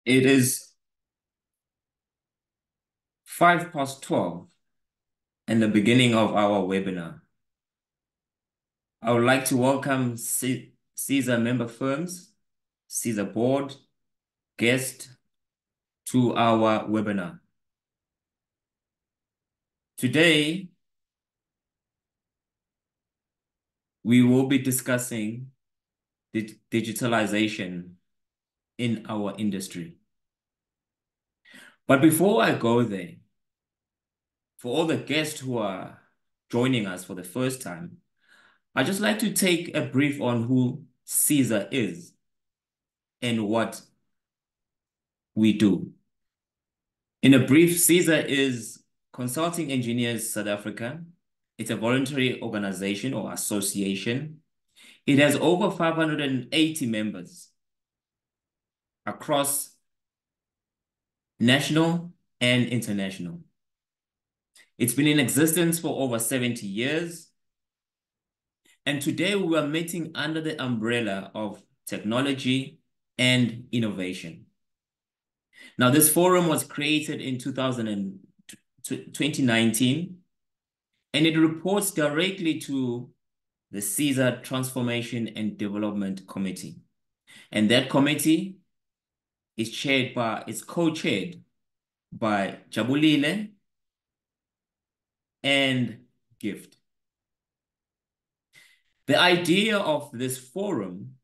It is 12:05 and the beginning of our webinar. I would like to welcome CESA member firms, CESA board, guests to our webinar. Today, we will be discussing digitalization in our industry. But before I go there, for all the guests who are joining us for the first time, I'd just like to take a brief on who CESA is and what we do. In a brief, CESA is Consulting Engineers South Africa. It's a voluntary organization or association. It has over 580 members across national and international. It's been in existence for over 70 years. And today we are meeting under the umbrella of technology and innovation. Now, this forum was created in 2019, and it reports directly to the CESA Transformation and Development Committee. And that committee is co-chaired by Jabulile and Gift. The idea of this forum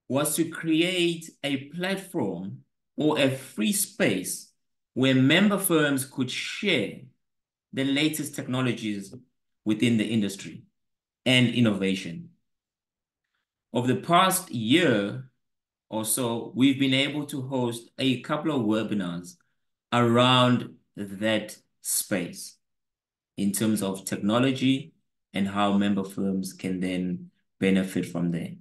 was to create a platform or a free space where member firms could share the latest technologies within the industry and innovation. Over the past year or so, we've been able to host a couple of webinars around that space in terms of technology and how member firms can then benefit from there.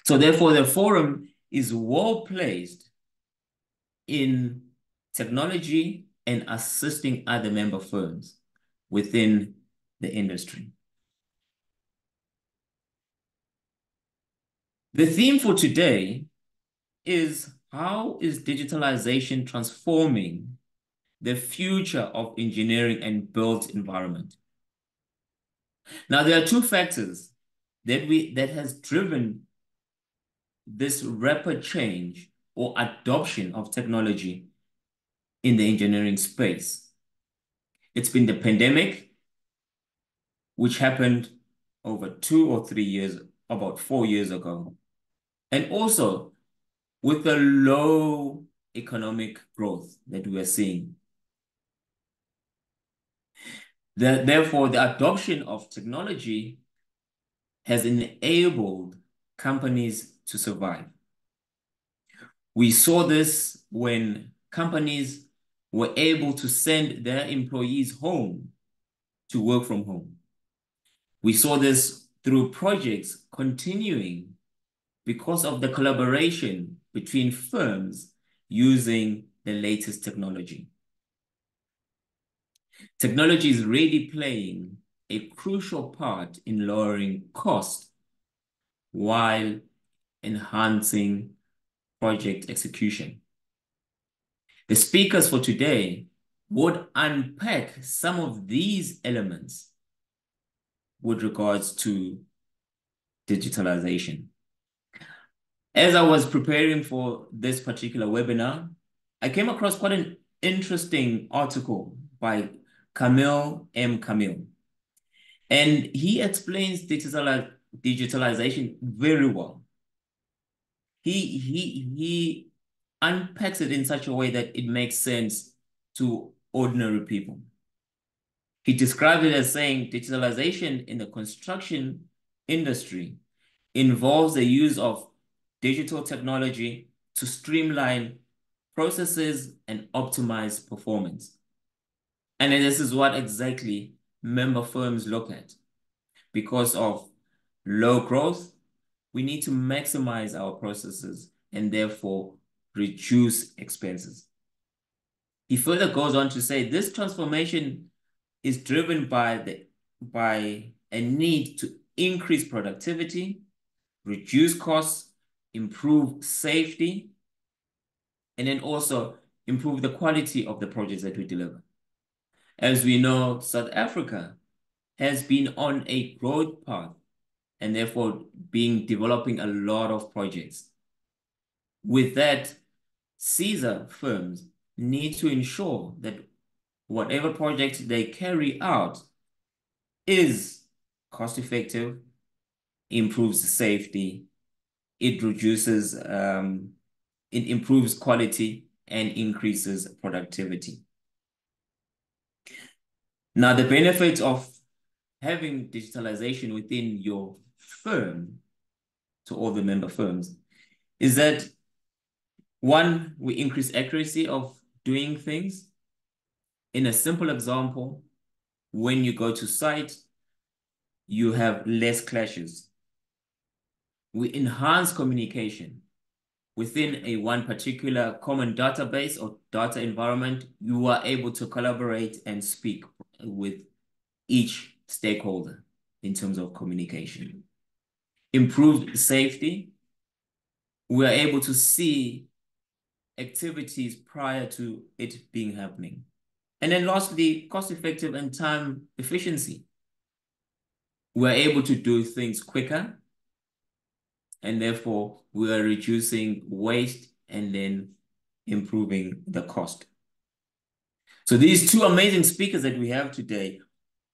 So therefore, the forum is well placed in technology and assisting other member firms within the industry. The theme for today is how is digitalization transforming the future of engineering and built environment? Now, there are two factors that has driven this rapid change or adoption of technology in the engineering space. It's been the pandemic, which happened over 2 or 3 years, about 4 years ago. And also with the low economic growth that we are seeing. Therefore, the adoption of technology has enabled companies to survive. We saw this when companies were able to send their employees home to work from home. We saw this through projects continuing because of the collaboration between firms using the latest technology. Technology is really playing a crucial part in lowering cost while enhancing project execution. The speakers for today would unpack some of these elements with regards to digitalization. As I was preparing for this particular webinar, I came across quite an interesting article by Camille M. Camille. And he explains digitalization very well. He unpacks it in such a way that it makes sense to ordinary people. He described it as saying digitalization in the construction industry involves the use of digital technology to streamline processes and optimize performance. And this is what exactly member firms look at. Because of low growth, we need to maximize our processes and therefore reduce expenses. He further goes on to say this transformation is driven by a need to increase productivity, reduce costs, improve safety, and then also improve the quality of the projects that we deliver. As we know, South Africa has been on a growth path and therefore developing a lot of projects. With that, CESA firms need to ensure that whatever project they carry out is cost effective, improves safety, it improves quality and increases productivity. Now, the benefits of having digitalization within your firm, to all the member firms, is that one, we increase accuracy of doing things. In a simple example, when you go to site, you have less clashes. We enhance communication. Within one particular common database or data environment, you are able to collaborate and speak with each stakeholder in terms of communication. Improved safety. We are able to see activities prior to it being happening. And then lastly, cost-effective and time efficiency. We're able to do things quicker, and therefore we are reducing waste and then improving the cost. So these two amazing speakers that we have today,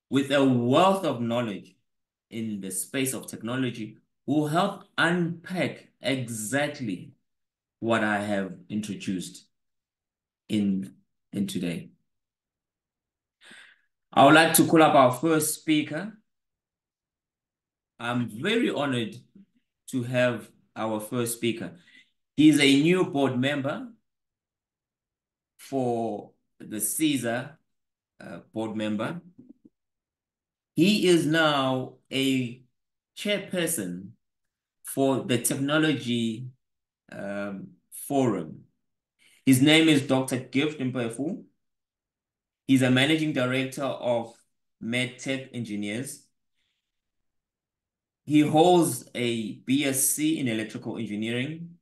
with a wealth of knowledge in the space of technology, will help unpack exactly what I have introduced in today. I would like to call up our first speaker. I'm very honored to have our first speaker. He's a new board member for the CESA board member. He is now a chairperson for the technology forum. His name is Dr. Gift Mpefu. He's a managing director of MedTech Engineers. He holds a BSc in electrical engineering.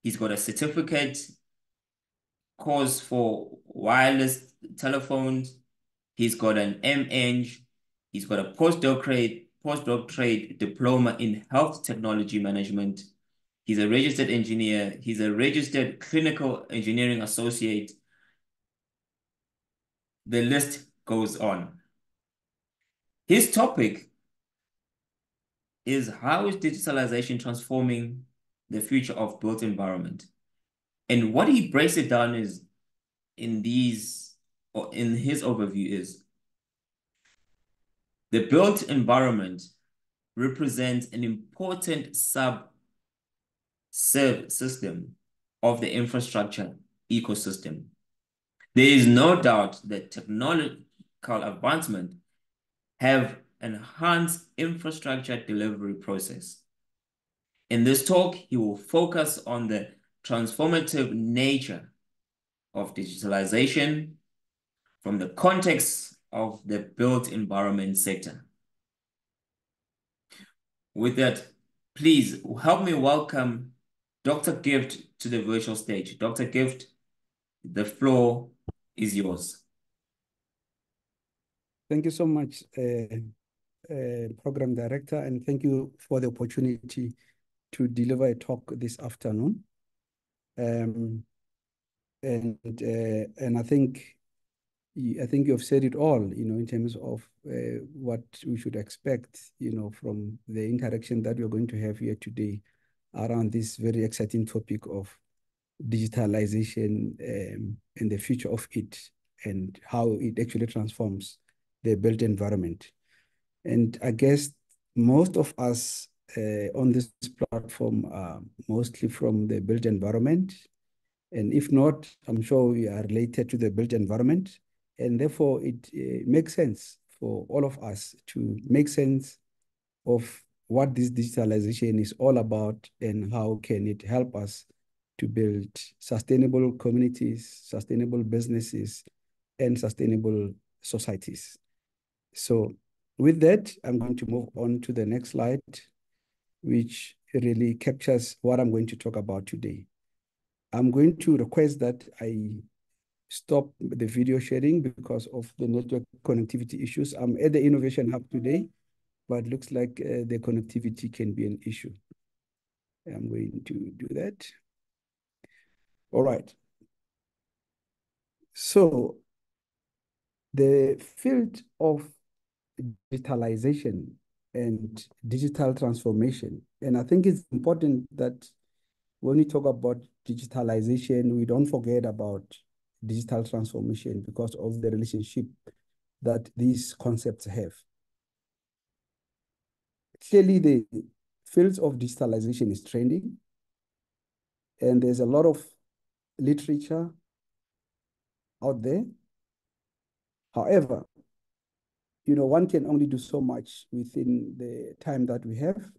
He's got a certificate course for wireless telephones. He's got an MEng. He's got a postdoctorate diploma in health technology management. He's a registered engineer. He's a registered clinical engineering associate. The list goes on. His topic is how is digitalization transforming the future of built environment? And what he breaks it down is in his overview is the built environment represents an important system of the infrastructure ecosystem. There is no doubt that technological advancement have enhanced infrastructure delivery process. In this talk, he will focus on the transformative nature of digitalization from the context of the built environment sector. With that, please help me welcome Dr. Gift to the virtual stage. Dr. Gift, the floor is yours. Thank you so much, Program Director, and thank you for the opportunity to deliver a talk this afternoon. And I think you have said it all, in terms of what we should expect, from the interaction that we're going to have here today around this very exciting topic of digitalization and the future of it and how it actually transforms the built environment. And I guess most of us on this platform are mostly from the built environment. And if not, I'm sure we are related to the built environment. And therefore, it makes sense for all of us to make sense of what this digitalization is all about and how can it help us to build sustainable communities, sustainable businesses, and sustainable societies. So with that, I'm going to move on to the next slide, which really captures what I'm going to talk about today. I'm going to request that I stop the video sharing because of the network connectivity issues. I'm at the Innovation Hub today, but looks like the connectivity can be an issue. I'm going to do that. All right. So the field of digitalization and digital transformation, and I think it's important that when we talk about digitalization, we don't forget about digital transformation because of the relationship that these concepts have. Clearly, the fields of digitalization is trending, and there's a lot of literature out there. However, one can only do so much within the time that we have,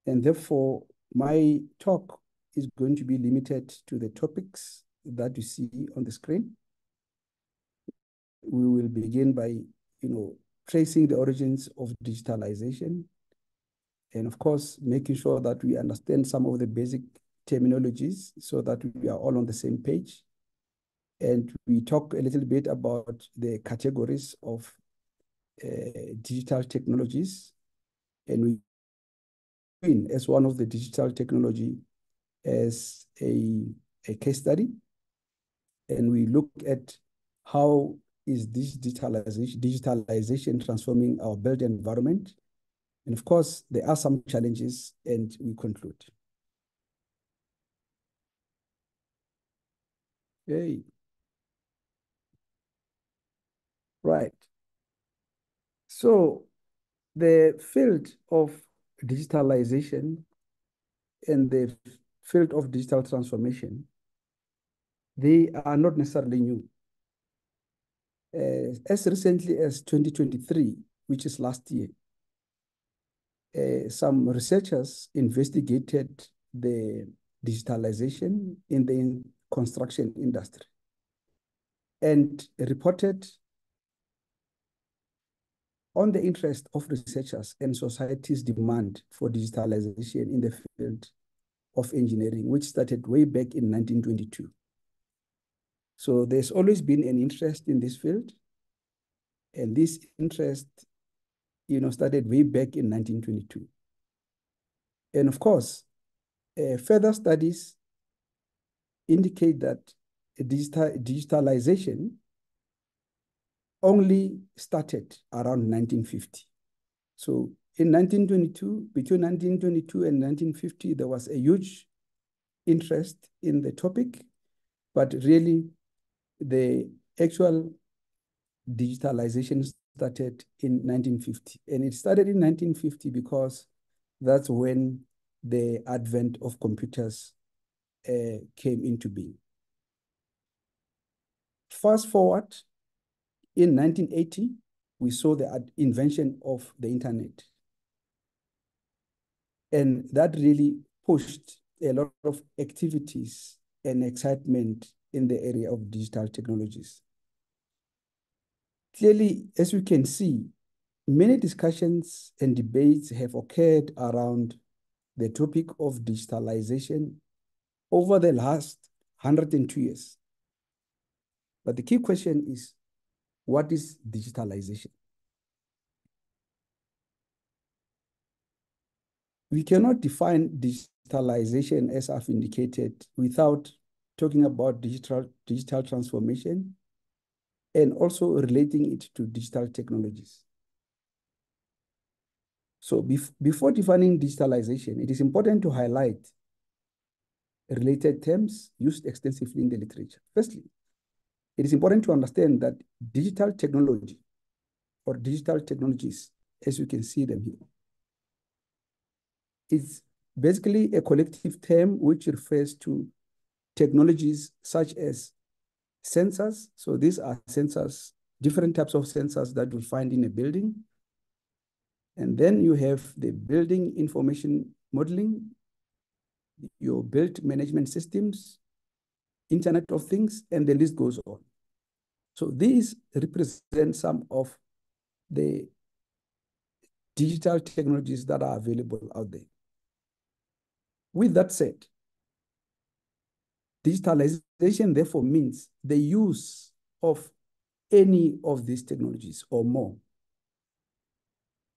and therefore, my talk is going to be limited to the topics that you see on the screen. We will begin by, tracing the origins of digitalization, and of course, making sure that we understand some of the basic terminologies so that we are all on the same page. And we talk a little bit about the categories of digital technologies, and we as one of the digital technology as a case study, and we look at how is this digitalization transforming our built environment. And of course, there are some challenges, and we conclude. Okay. Right. So the field of digitalization and the field of digital transformation, they are not necessarily new. As recently as 2023, which is last year, some researchers investigated the digitalization in the construction industry and reported on the interest of researchers and society's demand for digitalization in the field of engineering, which started way back in 1922. So there's always been an interest in this field, and this interest, started way back in 1922. And of course, further studies indicate that digitalization only started around 1950. So in 1922, between 1922 and 1950, there was a huge interest in the topic, but really the actual digitalization started in 1950. And it started in 1950 because that's when the advent of computers came into being. Fast forward, in 1980, we saw the invention of the internet. And that really pushed a lot of activities and excitement in the area of digital technologies. Clearly, as we can see, many discussions and debates have occurred around the topic of digitalization over the last 102 years. But the key question is, what is digitalization? We cannot define digitalization, as I've indicated, without talking about digital transformation and also relating it to digital technologies. So before defining digitalization, it is important to highlight related terms used extensively in the literature. Firstly, it is important to understand that digital technology or digital technologies, as you can see them here, is basically a collective term which refers to technologies such as sensors. So these are sensors, different types of sensors that you'll find in a building. And then you have the building information modeling, your built management systems, Internet of Things, and the list goes on. So these represent some of the digital technologies that are available out there. With that said, digitalization therefore means the use of any of these technologies or more.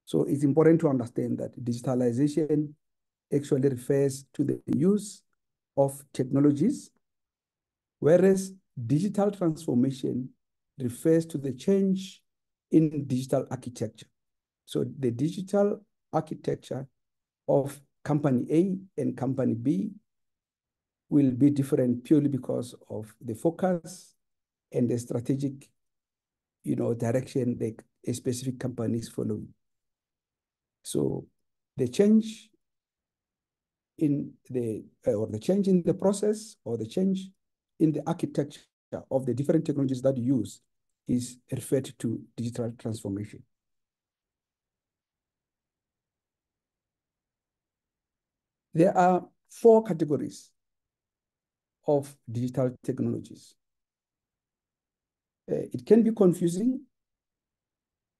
So it's important to understand that digitalization actually refers to the use of technologies, whereas digital transformation refers to the change in digital architecture. So the digital architecture of company A and company B will be different purely because of the focus and the strategic, direction that a specific company is following. So the change in the change in the process or the change in the architecture of the different technologies that you use is referred to digital transformation. There are 4 categories of digital technologies. It can be confusing,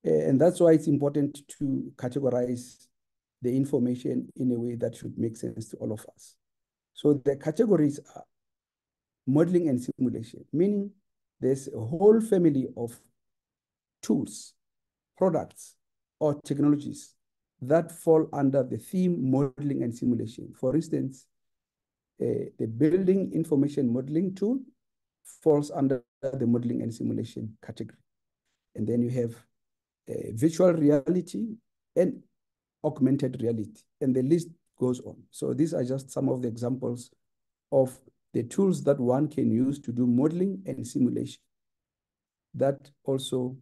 and that's why it's important to categorize the information in a way that should make sense to all of us. So the categories are modeling and simulation, meaning there's a whole family of tools, products, or technologies that fall under the theme modeling and simulation. For instance, the building information modeling tool falls under the modeling and simulation category. And then you have virtual reality and augmented reality, and the list goes on. So these are just some of the examples of the tools that one can use to do modeling and simulation that also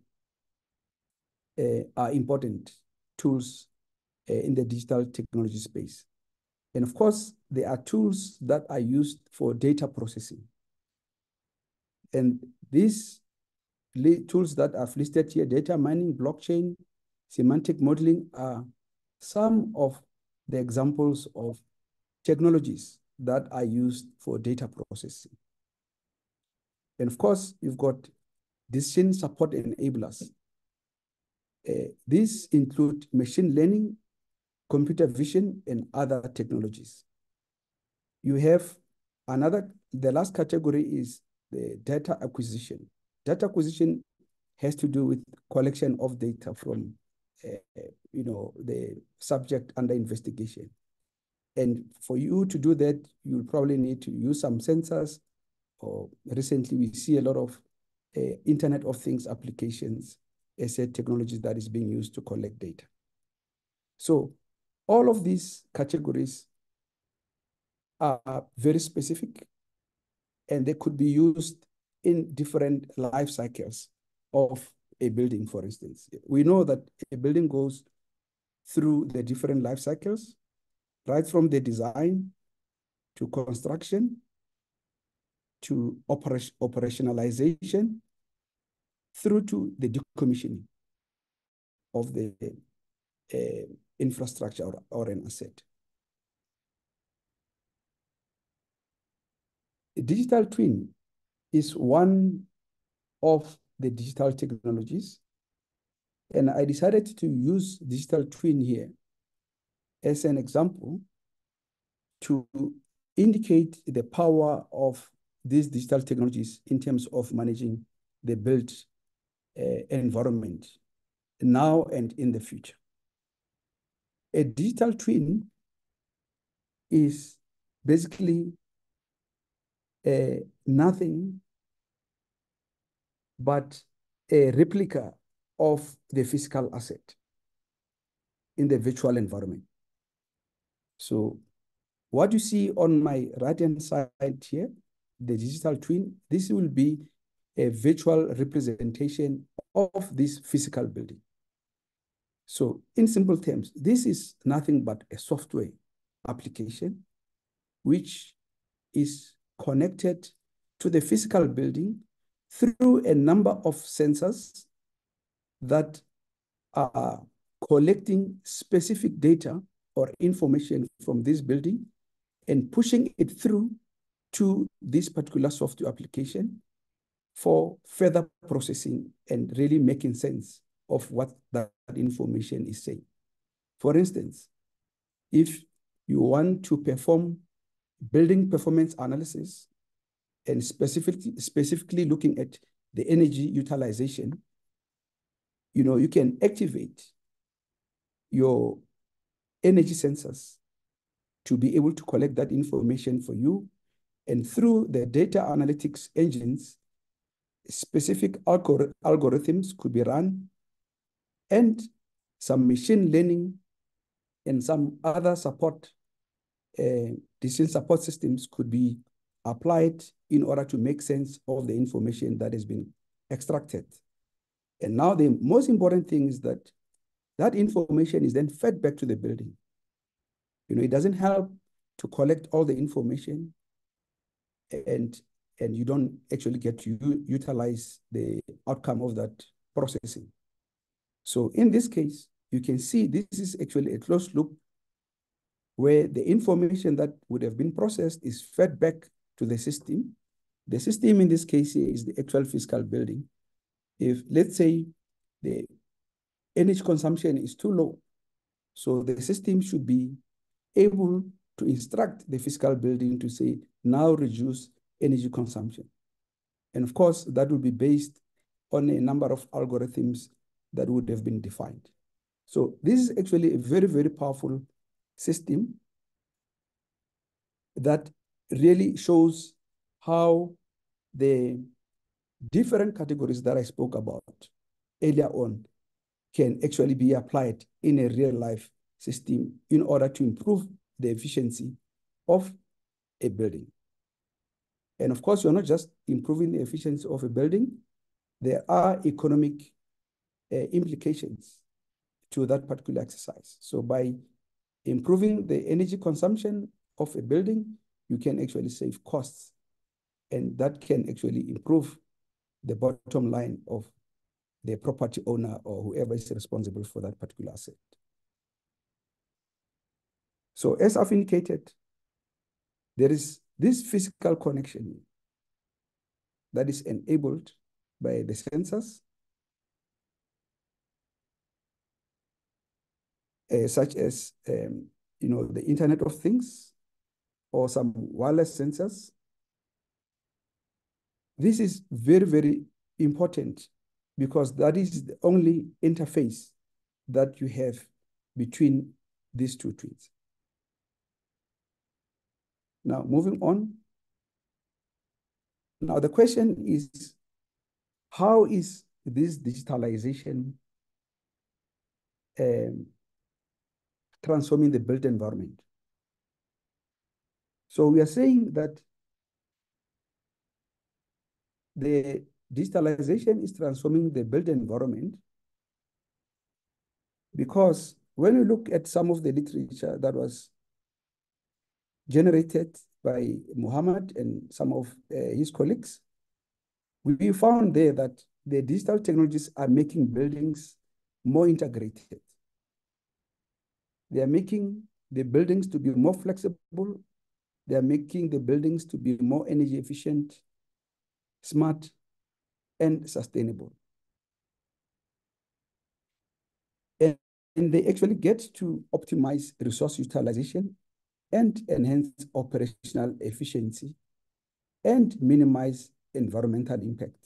are important tools in the digital technology space. And of course, there are tools that are used for data processing. And these tools that I've listed here, data mining, blockchain, semantic modeling, are some of the examples of technologies that are used for data processing. And of course, you've got decision support enablers. These include machine learning, computer vision, and other technologies. You have the last category is the data acquisition. Data acquisition has to do with collection of data from, the subject under investigation. And for you to do that, you'll probably need to use some sensors, or recently we see a lot of Internet of Things applications as a technology that is being used to collect data. So all of these categories are very specific, and they could be used in different life cycles of a building, for instance. We know that a building goes through the different life cycles, right from the design to construction to operationalization through to the decommissioning of the infrastructure or an asset. A digital twin is one of the digital technologies, and I decided to use digital twin here as an example to indicate the power of these digital technologies in terms of managing the built environment now and in the future. A digital twin is basically nothing but a replica of the physical asset in the virtual environment. So what you see on my right-hand side here, the digital twin, this will be a virtual representation of this physical building. So in simple terms, this is nothing but a software application which is connected to the physical building through a number of sensors that are collecting specific data or information from this building and pushing it through to this particular software application for further processing and really making sense of what that information is saying. For instance, if you want to perform building performance analysis, and specifically looking at the energy utilization, you can activate your energy sensors to be able to collect that information for you. And through the data analytics engines, specific algorithms could be run, and some machine learning and some other decision support systems could be applied in order to make sense of the information that has been extracted. And now the most important thing is that that information is then fed back to the building. It doesn't help to collect all the information and you don't actually get to utilize the outcome of that processing. So in this case, you can see this is actually a closed loop where the information that would have been processed is fed back to the system. The system in this case here is the actual physical building. If, let's say, the energy consumption is too low, so the system should be able to instruct the physical building to say, now reduce energy consumption. And of course, that will be based on a number of algorithms that would have been defined. So this is actually a very, very powerful system that really shows how the different categories that I spoke about earlier on can actually be applied in a real life system in order to improve the efficiency of a building. And of course, you're not just improving the efficiency of a building, there are economic implications to that particular exercise. So by improving the energy consumption of a building, you can actually save costs, and that can actually improve the bottom line of the property owner or whoever is responsible for that particular asset. So as I've indicated, there is this physical connection that is enabled by the sensors, such as the Internet of Things or some wireless sensors. This is very, very important because that is the only interface that you have between these two twins. Now, moving on. Now, the question is, how is this digitalization transforming the built environment? So we are saying that the digitalization is transforming the built environment because when you look at some of the literature that was generated by Muhammad and some of his colleagues, we found there that the digital technologies are making buildings more integrated. They are making the buildings to be more flexible. They are making the buildings to be more energy efficient, smart, and sustainable. And they actually get to optimize resource utilization and enhance operational efficiency and minimize environmental impact.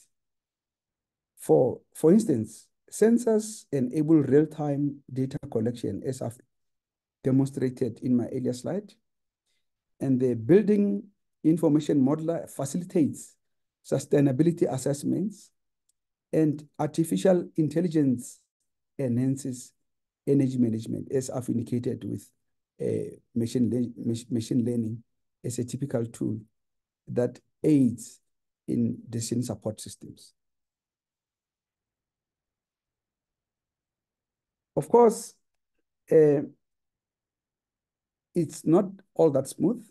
For instance, sensors enable real-time data collection, as I've demonstrated in my earlier slide, and the building information modeler facilitates sustainability assessments, and artificial intelligence enhances energy management, as I've indicated with machine learning as a typical tool that aids in decision support systems. Of course, it's not all that smooth,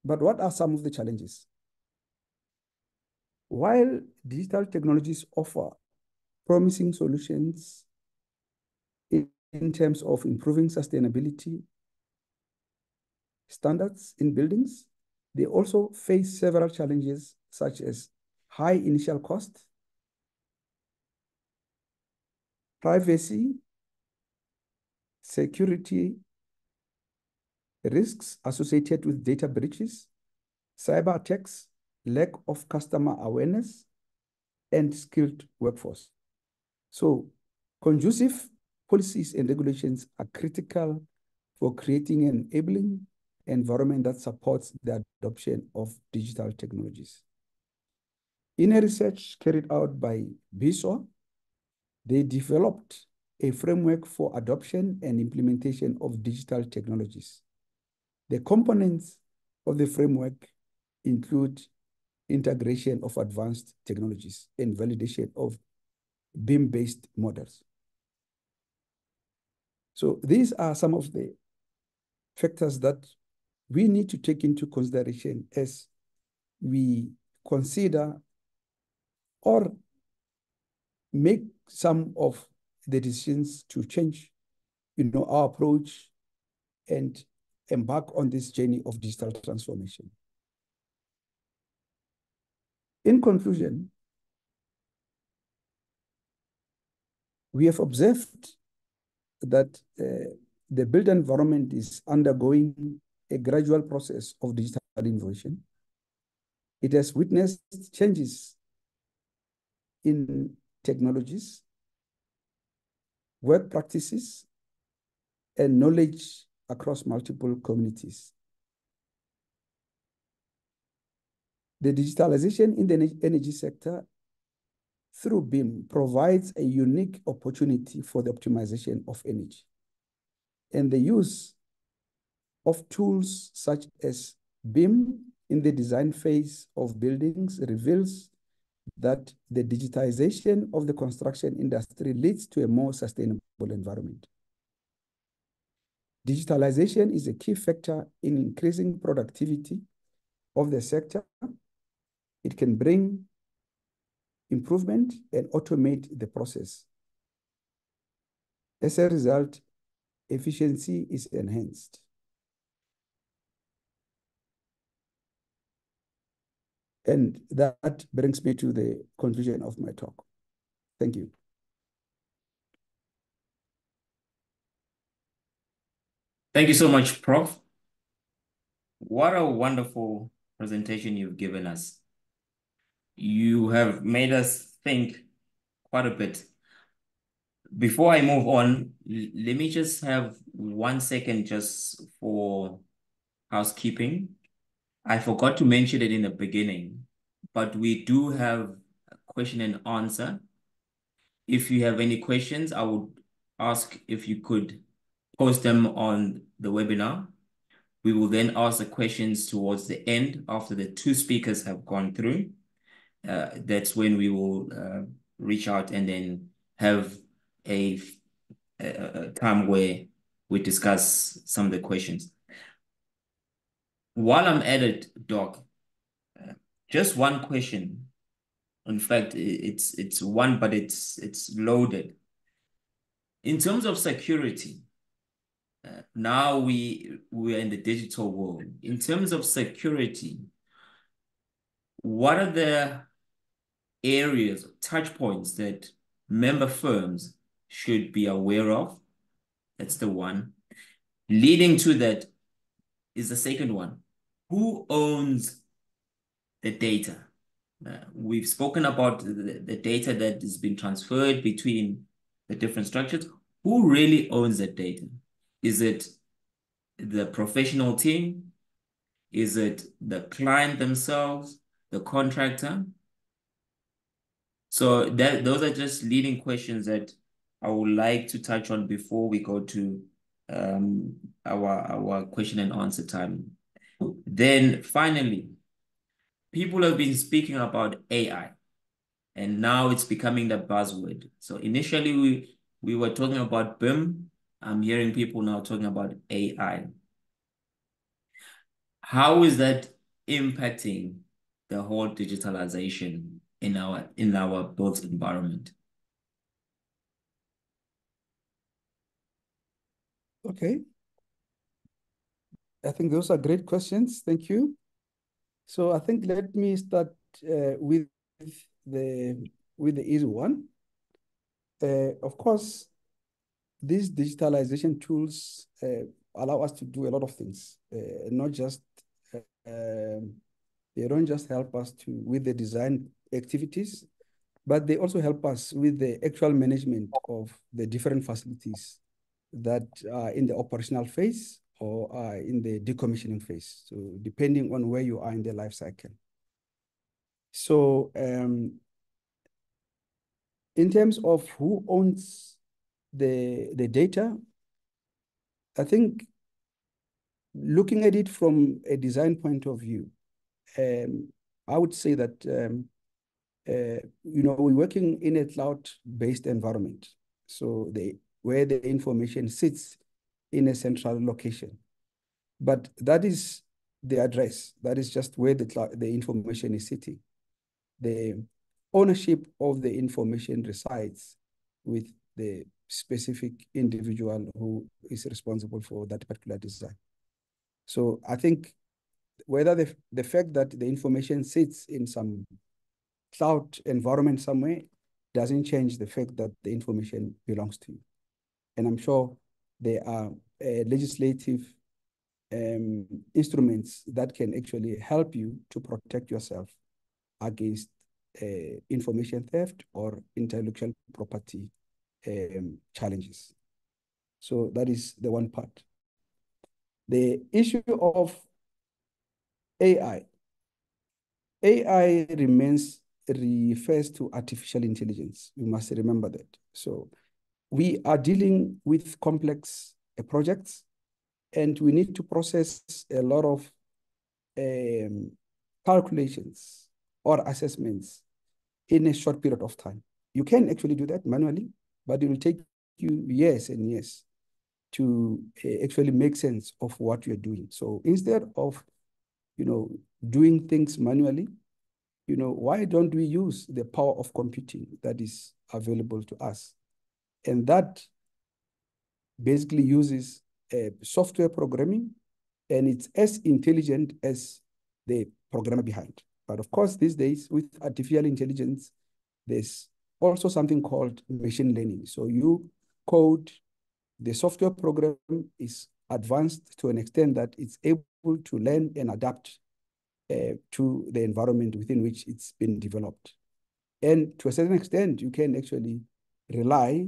but what are some of the challenges? While digital technologies offer promising solutions in terms of improving sustainability standards in buildings, they also face several challenges such as high initial cost, privacy, security, risks associated with data breaches, cyber attacks, lack of customer awareness, and skilled workforce. So conducive policies and regulations are critical for creating an enabling environment that supports the adoption of digital technologies. In a research carried out by BISO, they developed a framework for adoption and implementation of digital technologies. The components of the framework include integration of advanced technologies and validation of BIM-based models. So these are some of the factors that we need to take into consideration as we consider or make some of the decisions to change, our approach and embark on this journey of digital transformation. In conclusion, we have observed that the built environment is undergoing a gradual process of digital innovation. It has witnessed changes in technologies, work practices, and knowledge across multiple communities. The digitalization in the energy sector through BIM provides a unique opportunity for the optimization of energy. And the use of tools such as BIM in the design phase of buildings reveals that the digitization of the construction industry leads to a more sustainable environment. Digitalization is a key factor in increasing productivity of the sector. It can bring improvement and automate the process. As a result, efficiency is enhanced. And that brings me to the conclusion of my talk. Thank you. Thank you so much, Prof. What a wonderful presentation you've given us. You have made us think quite a bit. Before I move on, let me just have 1 second just for housekeeping. I forgot to mention it in the beginning, but we do have a question and answer. If you have any questions, I would ask if you could post them on the webinar. We will then ask the questions towards the end after the 2 speakers have gone through. That's when we will reach out and then have a time where we discuss some of the questions. While I'm at it, Doc, just one question. In fact, it's one, but it's loaded. In terms of security, now we're in the digital world. In terms of security, what are the areas, touch points that member firms should be aware of? That's the one. Leading to that is the second one. Who owns the data? We've spoken about the data that has been transferred between the different structures. Who really owns that data? Is it the professional team? Is it the client themselves, the contractor? So those are just leading questions that I would like to touch on before we go to our question and answer time. Then finally, people have been speaking about AI, and now it's becoming the buzzword. So initially we were talking about BIM. I'm hearing people now talking about AI. How is that impacting the whole digitalization in our built environment? Okay. I think those are great questions. Thank you. So I think let me start with the easy one. Of course, these digitalization tools allow us to do a lot of things, not just, they don't just help us with the design activities, but they also help us with the actual management of the different facilities that are in the operational phase or are in the decommissioning phase. So depending on where you are in the life cycle. So in terms of who owns the data, I think looking at it from a design point of view, I would say that we're working in a cloud-based environment. So where the information sits in a central location. But that is the address. That is just where the information is sitting. The ownership of the information resides with the specific individual who is responsible for that particular design. So I think whether the fact that the information sits in some cloud environment somewhere doesn't change the fact that the information belongs to you. And I'm sure there are legislative instruments that can actually help you to protect yourself against information theft or intellectual property challenges. So that is the one part. The issue of AI. AI refers to artificial intelligence. You must remember that. So we are dealing with complex projects, and we need to process a lot of calculations or assessments in a short period of time. You can actually do that manually, but it will take you years and years to actually make sense of what you're doing. So instead of, doing things manually, why don't we use the power of computing that is available to us? And that basically uses software programming, and it's as intelligent as the programmer behind. But of course, these days with artificial intelligence, there's also something called machine learning. So you code, the software program is advanced to an extent that it's able to learn and adapt to the environment within which it's been developed. And to a certain extent, you can actually rely,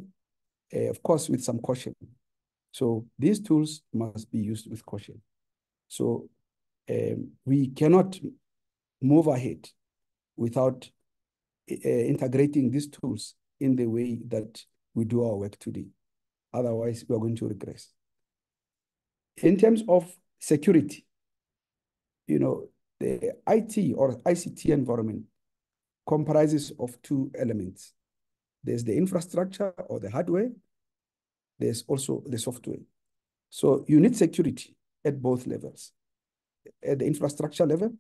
of course, with some caution. So these tools must be used with caution. So we cannot move ahead without integrating these tools in the way that we do our work today. Otherwise, we are going to regress. In terms of security, the IT or ICT environment comprises of two elements. There's the infrastructure or the hardware. There's also the software. So you need security at both levels, at the infrastructure level,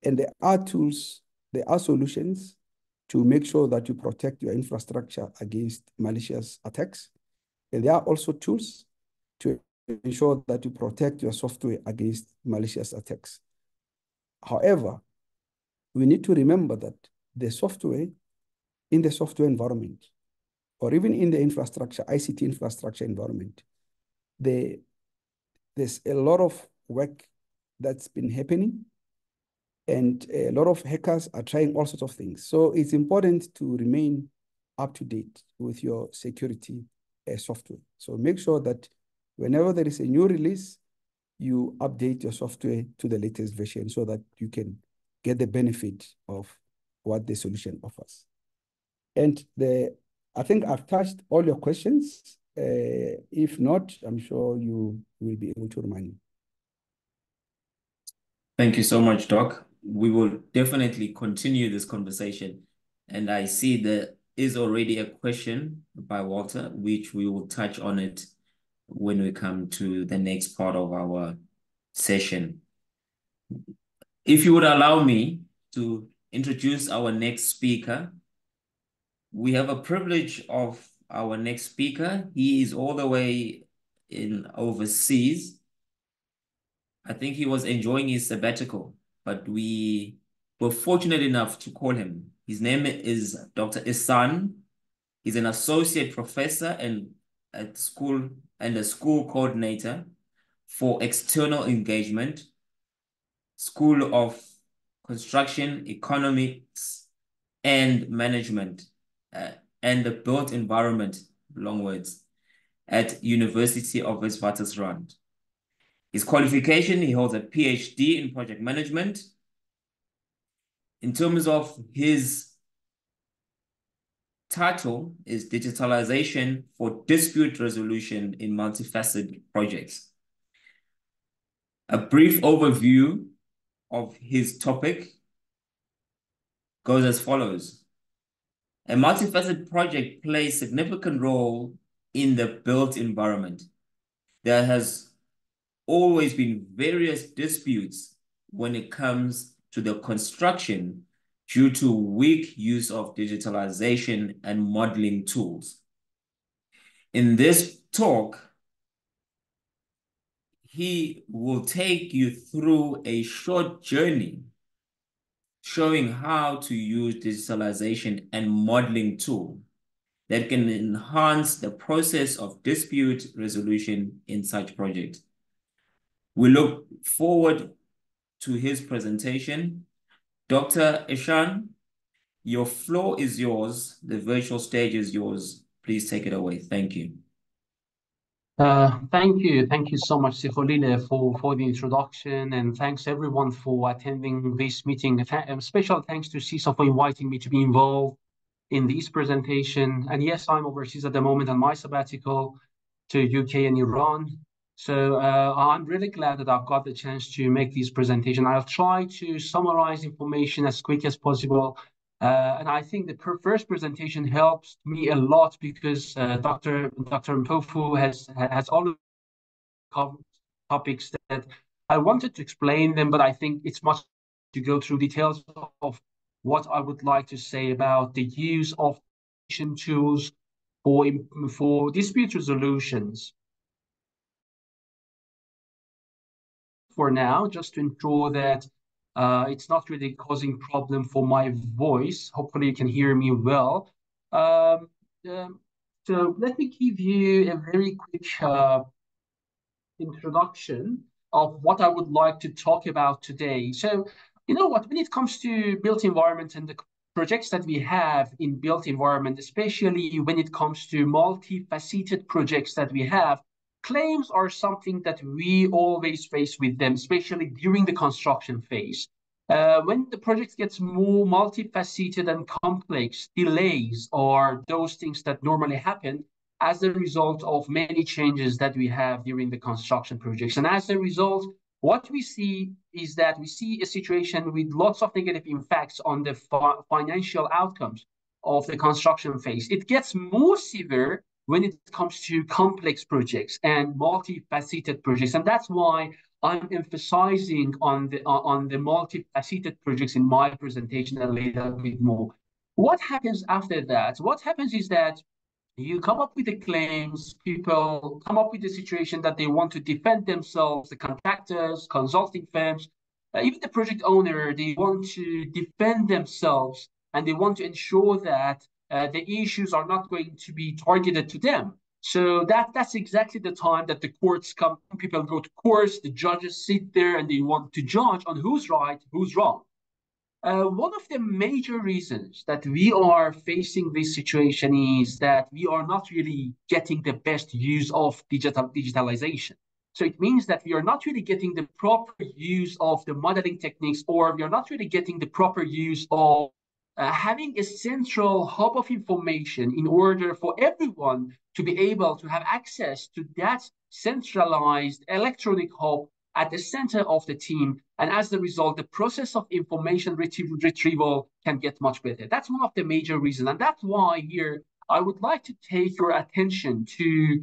and there are tools, there are solutions to make sure that you protect your infrastructure against malicious attacks. And there are also tools to ensure that you protect your software against malicious attacks. However, we need to remember that the software in the software environment, or even in the infrastructure, ICT infrastructure environment, there's a lot of work that's been happening, and a lot of hackers are trying all sorts of things. So it's important to remain up to date with your security software. So make sure that whenever there is a new release, you update your software to the latest version so that you can get the benefit of what the solution offers. And I think I've touched all your questions. If not, I'm sure you will be able to remind me. Thank you so much, Doc. We will definitely continue this conversation. And I see there is already a question by Walter, which we will touch on it when we come to the next part of our session. If you would allow me to introduce our next speaker, we have a privilege of our next speaker. He is all the way in overseas. I think he was enjoying his sabbatical, but we were fortunate enough to call him. His name is Dr. Isan. He's an associate professor and a school coordinator for external engagement, School of Construction, Economics, and Management, and the Built Environment, long words, at University of Witwatersrand. His qualification, he holds a PhD in project management. In terms of his title is Digitalization for Dispute Resolution in Multifaceted Projects. A brief overview of his topic goes as follows. A multifaceted project plays a significant role in the built environment. There has always been various disputes when it comes to the construction due to weak use of digitalization and modeling tools. In this talk, he will take you through a short journey showing how to use digitalization and modeling tool that can enhance the process of dispute resolution in such projects. We look forward to his presentation. Dr. Ishan, your floor is yours. The virtual stage is yours. Please take it away. Thank you. Thank you. Thank you so much, Sikholile, for the introduction, and thanks everyone for attending this meeting. Special thanks to CESA for inviting me to be involved in this presentation. And yes, I'm overseas at the moment on my sabbatical to UK and Iran. So I'm really glad that I've got the chance to make this presentation. I'll try to summarize information as quick as possible. And I think the first presentation helps me a lot because Dr. Mpofu has already covered topics that I wanted to explain them, but I think it's much to go through details of what I would like to say about the use of tools for dispute resolutions. For now, just to ensure that it's not really causing problem for my voice. Hopefully you can hear me well. So let me give you a very quick introduction of what I would like to talk about today. So, you know what, when it comes to built environment and the projects that we have in built environment, especially when it comes to multifaceted projects that we have, claims are something that we always face with them, especially during the construction phase. When the project gets more multifaceted and complex, delays are those things that normally happen as a result of many changes that we have during the construction projects. And as a result, what we see is that we see a situation with lots of negative impacts on the financial outcomes of the construction phase. It gets more severe when it comes to complex projects and multifaceted projects. And that's why I'm emphasizing on the multifaceted projects in my presentation a little bit more. What happens after that? What happens is that you come up with the claims, people come up with the situation that they want to defend themselves, the contractors, consulting firms, even the project owner, they want to defend themselves and they want to ensure that the issues are not going to be targeted to them. So that's exactly the time that the courts come, people go to courts, the judges sit there and they want to judge on who's right, who's wrong. One of the major reasons that we are facing this situation is that we are not really getting the best use of digitalization. So it means that we are not really getting the proper use of the modeling techniques, or we are not really getting the proper use of having a central hub of information in order for everyone to be able to have access to that centralized electronic hub at the center of the team. And as a result, the process of information retrieval can get much better. That's one of the major reasons. And that's why here I would like to take your attention to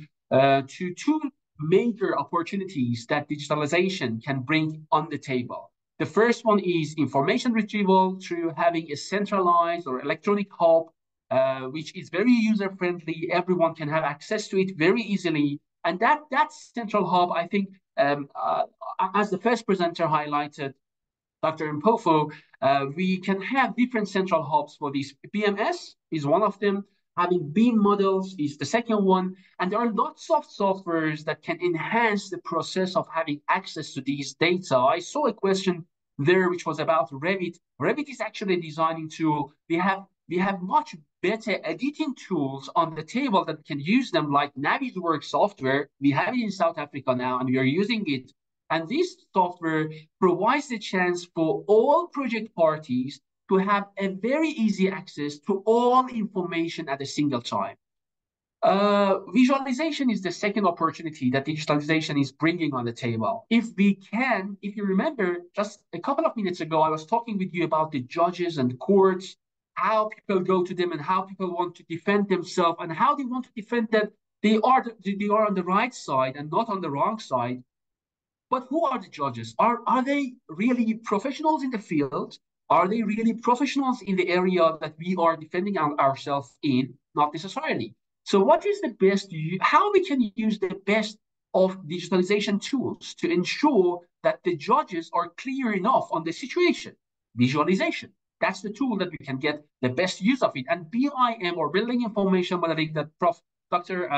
two major opportunities that digitalization can bring on the table. The first one is information retrieval through having a centralized or electronic hub, which is very user-friendly. Everyone can have access to it very easily. And that central hub, I think, as the first presenter highlighted, Dr. Mpofu, we can have different central hubs for these. BMS is one of them. Having BIM models is the second one. And there are lots of softwares that can enhance the process of having access to these data. I saw a question there which was about Revit. Revit is actually a designing tool. We have much better editing tools on the table that can use them, like Navisworks software. We have it in South Africa now, and we are using it. And this software provides the chance for all project parties to have a very easy access to all information at a single time. Visualization is the second opportunity that digitalization is bringing on the table. If you remember, just a couple of minutes ago, I was talking with you about the judges and courts, how people go to them and how people want to defend themselves and how they want to defend that they are on the right side and not on the wrong side. But who are the judges? Are they really professionals in the field? Are they really professionals in the area that we are defending ourselves in? Not necessarily. So what is the best, how we can use the best of digitalization tools to ensure that the judges are clear enough on the situation? Visualization. That's the tool that we can get the best use of it. And BIM, or Building Information Modeling, that Dr.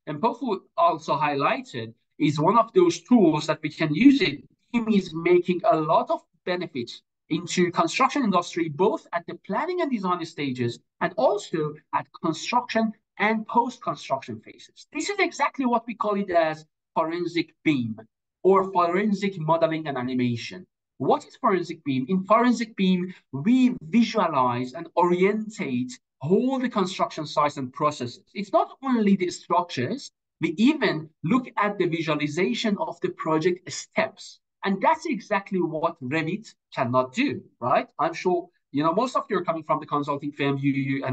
Mpofu also highlighted, is one of those tools that we can use it. BIM is making a lot of benefits into construction industry, both at the planning and design stages, and also at construction and post-construction phases. This is exactly what we call it as forensic BIM, or forensic modeling and animation. What is forensic BIM? In forensic BIM, we visualize and orientate all the construction sites and processes. It's not only the structures, we even look at the visualization of the project steps. And that's exactly what Revit cannot do, right? I'm sure most of you are coming from the consulting firm,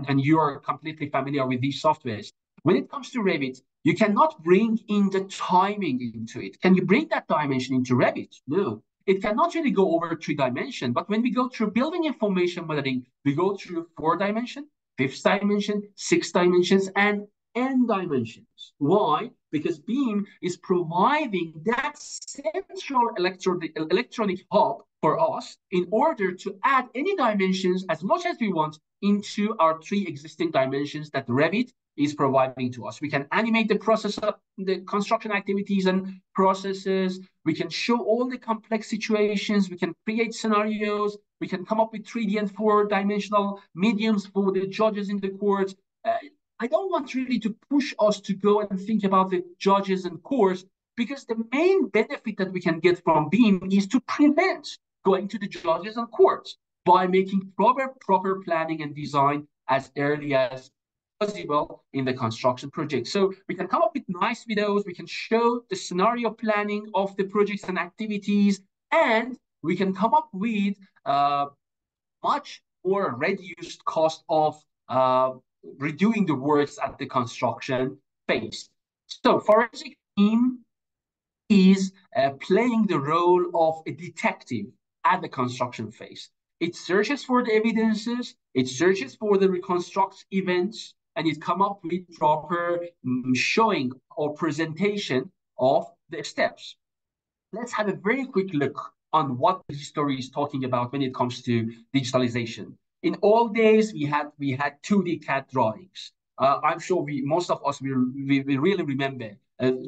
and you are completely familiar with these softwares. When it comes to Revit, you cannot bring in the timing into it. Can you bring that dimension into Revit? No. It cannot really go over 3 dimension. But when we go through building information modeling, we go through 4 dimension, 5th dimension, 6 dimensions, and n dimensions. Why? Because BIM is providing that central electronic hub for us in order to add any dimensions as much as we want into our 3 existing dimensions that Revit is providing to us. We can animate the process of the construction activities and processes. We can show all the complex situations. We can create scenarios. We can come up with 3D and 4-dimensional mediums for the judges in the courts. I don't want really to push us to go and think about the judges and courts, because the main benefit that we can get from BIM is to prevent going to the judges and courts by making proper planning and design as early as possible in the construction project. So we can come up with nice videos, we can show the scenario planning of the projects and activities, and we can come up with much more reduced cost of redoing the works at the construction phase. So forensic BIM is playing the role of a detective at the construction phase. It searches for the evidences, it searches for the reconstruct events, and it come up with proper showing or presentation of the steps. Let's have a very quick look on what the story is talking about when it comes to digitalization. In old days, we had 2D CAD drawings. I'm sure most of us we really remember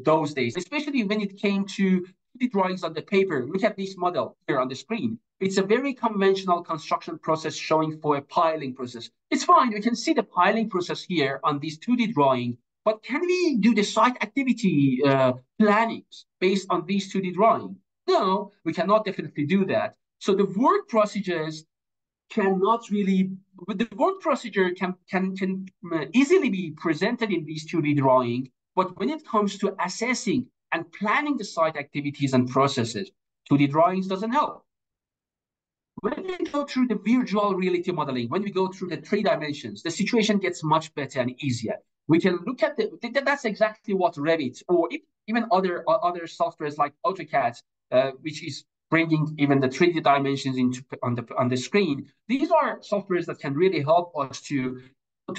those days, especially when it came to 2D drawings on the paper. Look at this model here on the screen. It's a very conventional construction process showing for a piling process. It's fine. We can see the piling process here on this 2D drawing, but can we do the site activity plannings based on these 2D drawing? No, we cannot definitely do that. So the work procedures cannot really, the work procedure can easily be presented in these 2D drawing, but when it comes to assessing and planning the site activities and processes, 2D drawings doesn't help. When we go through the virtual reality modeling, when we go through the 3 dimensions, the situation gets much better and easier. We can look at that's exactly what Revit, or even other softwares like AutoCAD, which is bringing even the 3D dimensions into on the screen. These are softwares that can really help us to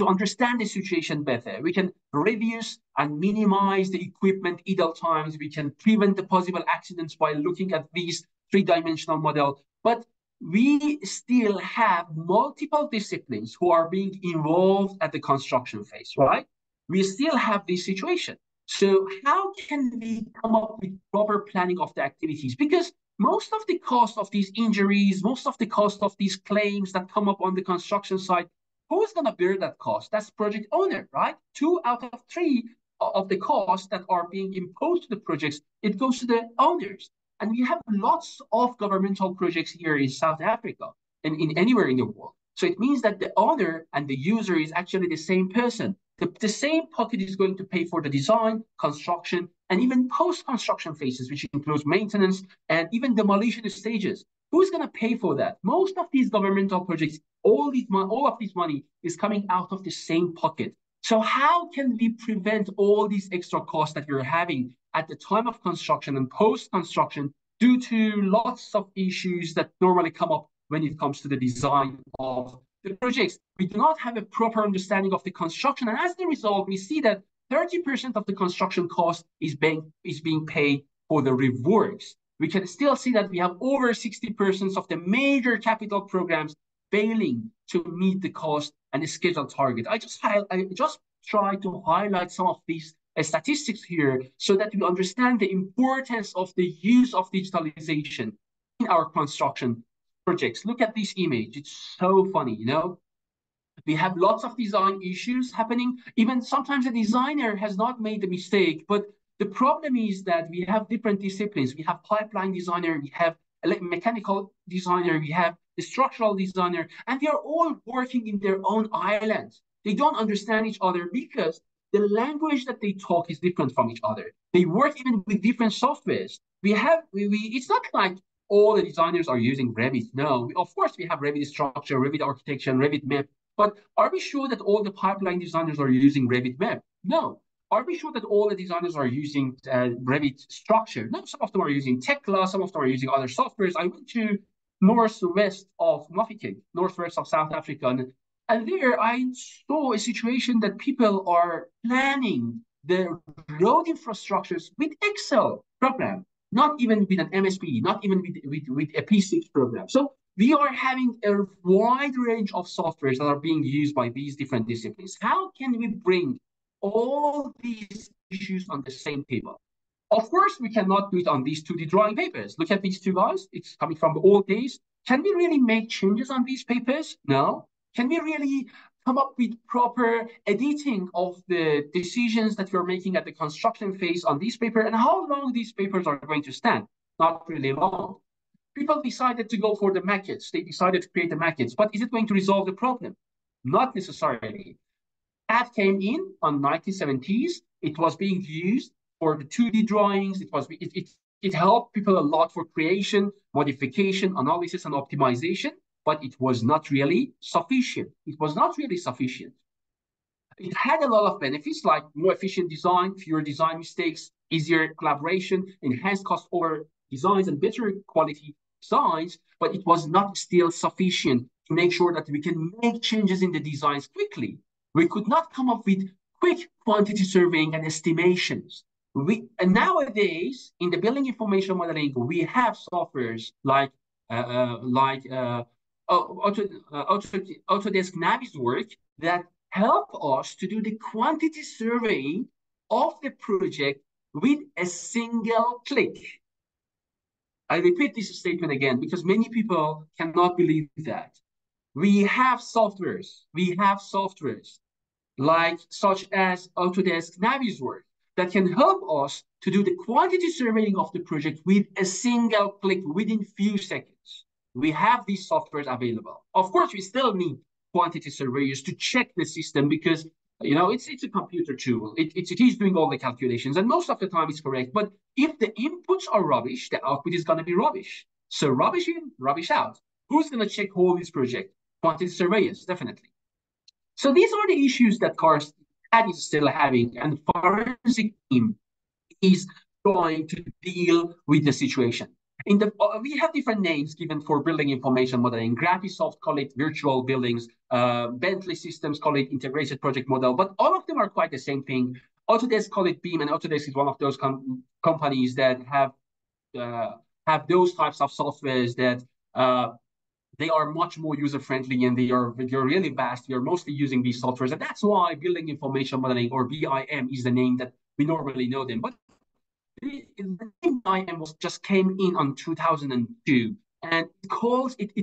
understand the situation better. We can reduce and minimize the equipment idle times. We can prevent the possible accidents by looking at these 3-dimensional model. But we still have multiple disciplines who are being involved at the construction phase, right? We still have this situation. So how can we come up with proper planning of the activities? Because most of the cost of these injuries, most of the cost of these claims that come up on the construction site, who's going to bear that cost? That's project owner, right? 2 out of 3 of the costs that are being imposed to the projects, it goes to the owners. And we have lots of governmental projects here in South Africa and in anywhere in the world. So it means that the owner and the user is actually the same person. The same pocket is going to pay for the design, construction, and even post-construction phases, which includes maintenance and even demolition stages. Who's going to pay for that? Most of these governmental projects, all of this money is coming out of the same pocket. So how can we prevent all these extra costs that we're having at the time of construction and post-construction due to lots of issues that normally come up when it comes to the design of the projects? We do not have a proper understanding of the construction, and as a result, we see that 30% of the construction cost is being paid for the reworks. We can still see that we have over 60% of the major capital programs failing to meet the cost and the schedule target. I just try to highlight some of these statistics here so that we understand the importance of the use of digitalization in our construction projects. Look at this image. It's so funny, you know? We have lots of design issues happening. Even sometimes the designer has not made the mistake, but the problem is that we have different disciplines. We have pipeline designer, we have mechanical designer, we have the structural designer, and they are all working in their own islands. They don't understand each other because the language that they talk is different from each other. They work even with different softwares. It's not like all the designers are using Revit. No, of course we have Revit structure, Revit architecture, Revit map, but are we sure that all the pipeline designers are using Revit map? No. Are we sure that all the designers are using Revit structure? No, some of them are using Tekla, some of them are using other softwares. I went to northwest of Mafeking, northwest of South Africa, and there I saw a situation that people are planning their road infrastructures with Excel program, not even with an MSP, not even with a P6 program. So we are having a wide range of softwares that are being used by these different disciplines. How can we bring all these issues on the same table? Of course, we cannot do it on these 2D drawing papers. Look at these two guys. It's coming from the old days. Can we really make changes on these papers? No. Can we really come up with proper editing of the decisions that we're making at the construction phase on this paper, and how long these papers are going to stand? Not really long. People decided to go for the maquettes. They decided to create the maquettes, but is it going to resolve the problem? Not necessarily. CAD came in on 1970s. It was being used for the 2D drawings. It helped people a lot for creation, modification, analysis, and optimization, but it was not really sufficient. It was not really sufficient. It had a lot of benefits like more efficient design, fewer design mistakes, easier collaboration, enhanced cost over designs, and better quality designs, but it was not still sufficient to make sure that we can make changes in the designs quickly. We could not come up with quick quantity surveying and estimations. And nowadays, in the building information modeling, we have softwares like Autodesk Navisworks that help us to do the quantity surveying of the project with a single click. I repeat this statement again because many people cannot believe that. We have softwares like such as Autodesk Navisworks that can help us to do the quantity surveying of the project with a single click within few seconds. We have these softwares available. Of course, we still need quantity surveyors to check the system because it's a computer tool. It is doing all the calculations, and most of the time it's correct. But if the inputs are rubbish, the output is going to be rubbish. So rubbish in, rubbish out. Who's going to check all this project? Quantity surveyors, definitely. So these are the issues that CAD is still having, and the forensic team is trying to deal with the situation. We have different names given for building information modeling. Graphisoft call it virtual buildings. Bentley Systems call it integrated project model. But all of them are quite the same thing. Autodesk call it BIM, and Autodesk is one of those companies that have those types of softwares that they are much more user-friendly and they're really vast. We are mostly using these softwares. And that's why building information modeling, or BIM, is the name that we normally know them. But the name BIM was just came in on 2002, and it calls it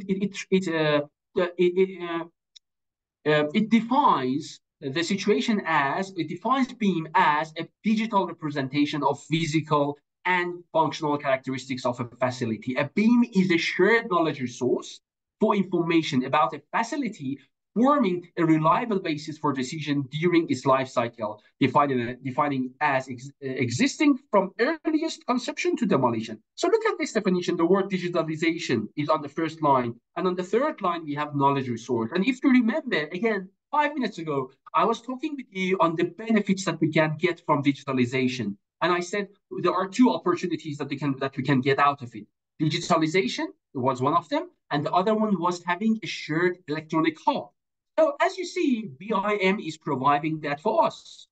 defines the situation as, it defines BIM as a digital representation of physical and functional characteristics of a facility. A BIM is a shared knowledge resource for information about a facility, forming a reliable basis for decision during its life cycle, defining as existing from earliest conception to demolition. So look at this definition. The word digitalization is on the first line. And on the third line, we have knowledge resource. And if you remember, again, 5 minutes ago, I was talking with you on the benefits that we can get from digitalization. And I said there are two opportunities that we can get out of it. Digitalization was one of them, and the other one was having a shared electronic hub. So as you see, BIM is providing that for us.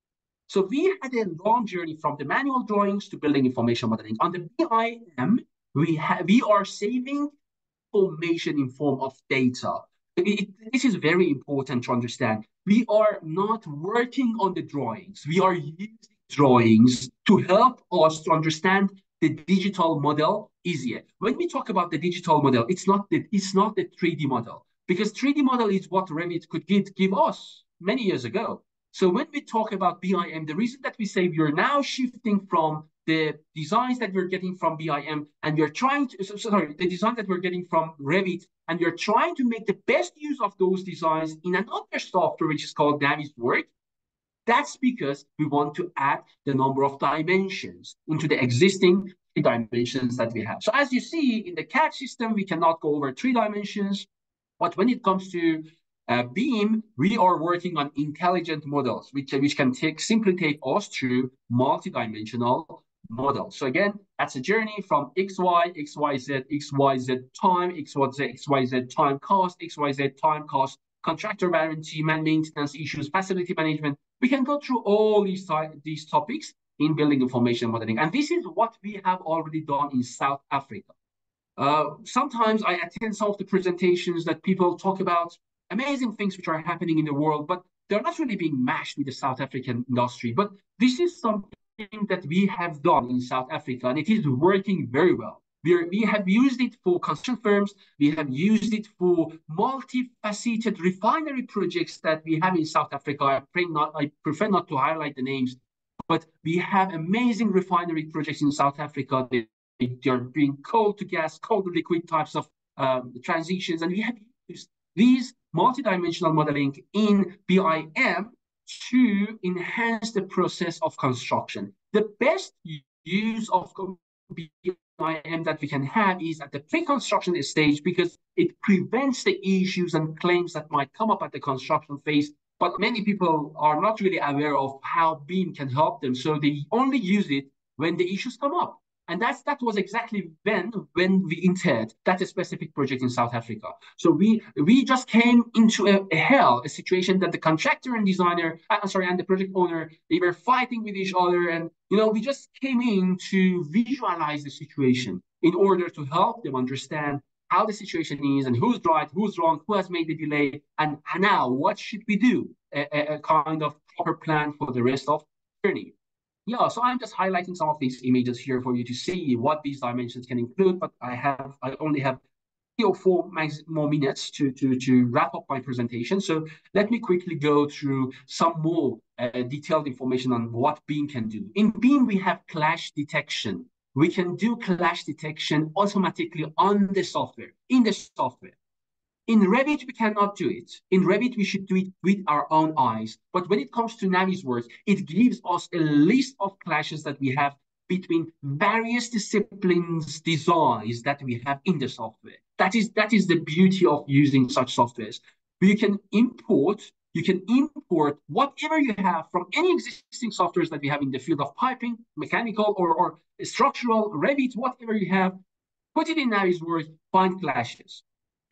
So we had a long journey from the manual drawings to building information modeling. On the BIM, we are saving information in form of data. This is very important to understand. We are not working on the drawings. We are using drawings to help us to understand the digital model easier. When we talk about the digital model, it's not the 3D model, because 3D model is what Revit could give us many years ago. So when we talk about BIM, the reason that we say we are now shifting from the designs that we're getting from BIM, and we're trying to, the design that we're getting from Revit, and we're trying to make the best use of those designs in another software, which is called Navisworks. That's because we want to add the number of dimensions into the existing dimensions that we have. So as you see in the CAD system, we cannot go over 3 dimensions. But when it comes to BIM, we are working on intelligent models, which can simply take us through multi-dimensional models. So again, that's a journey from XY, XYZ, XYZ time, XYZ time cost, XYZ time cost, contractor warranty, maintenance issues, facility management. We can go through all these topics in building information modeling. And this is what we have already done in South Africa. Sometimes I attend some of the presentations that people talk about amazing things which are happening in the world, but they're not really being matched with the South African industry. But this is something that we have done in South Africa, and it is working very well. We have used it for construction firms. We have used it for multifaceted refinery projects that we have in South Africa. I prefer not to highlight the names, but we have amazing refinery projects in South Africa. They're doing coal to gas, coal to liquid types of transitions. And we have used these multidimensional modeling in BIM to enhance the process of construction. The best use of BIM that we can have is at the pre-construction stage, because it prevents the issues and claims that might come up at the construction phase. But many people are not really aware of how BIM can help them. So they only use it when the issues come up. And that was exactly when we entered that specific project in South Africa. So we just came into a situation that the contractor and designer, and the project owner, they were fighting with each other. And, we just came in to visualize the situation in order to help them understand how the situation is and who's right, who's wrong, who has made the delay, and now what should we do? A kind of proper plan for the rest of the journey. Yeah, so I'm just highlighting some of these images here for you to see what these dimensions can include, but I only have 3 or 4 more minutes to wrap up my presentation. So let me quickly go through some more detailed information on what BIM can do. In BIM, we have clash detection. We can do clash detection automatically on the software, in the software. In Revit, we cannot do it. In Revit, we should do it with our own eyes. But when it comes to Navisworks, it gives us a list of clashes that we have between various disciplines designs that we have in the software. That is the beauty of using such softwares. You can import whatever you have from any existing softwares that we have in the field of piping, mechanical, or structural, Revit, whatever you have, put it in Navisworks, find clashes.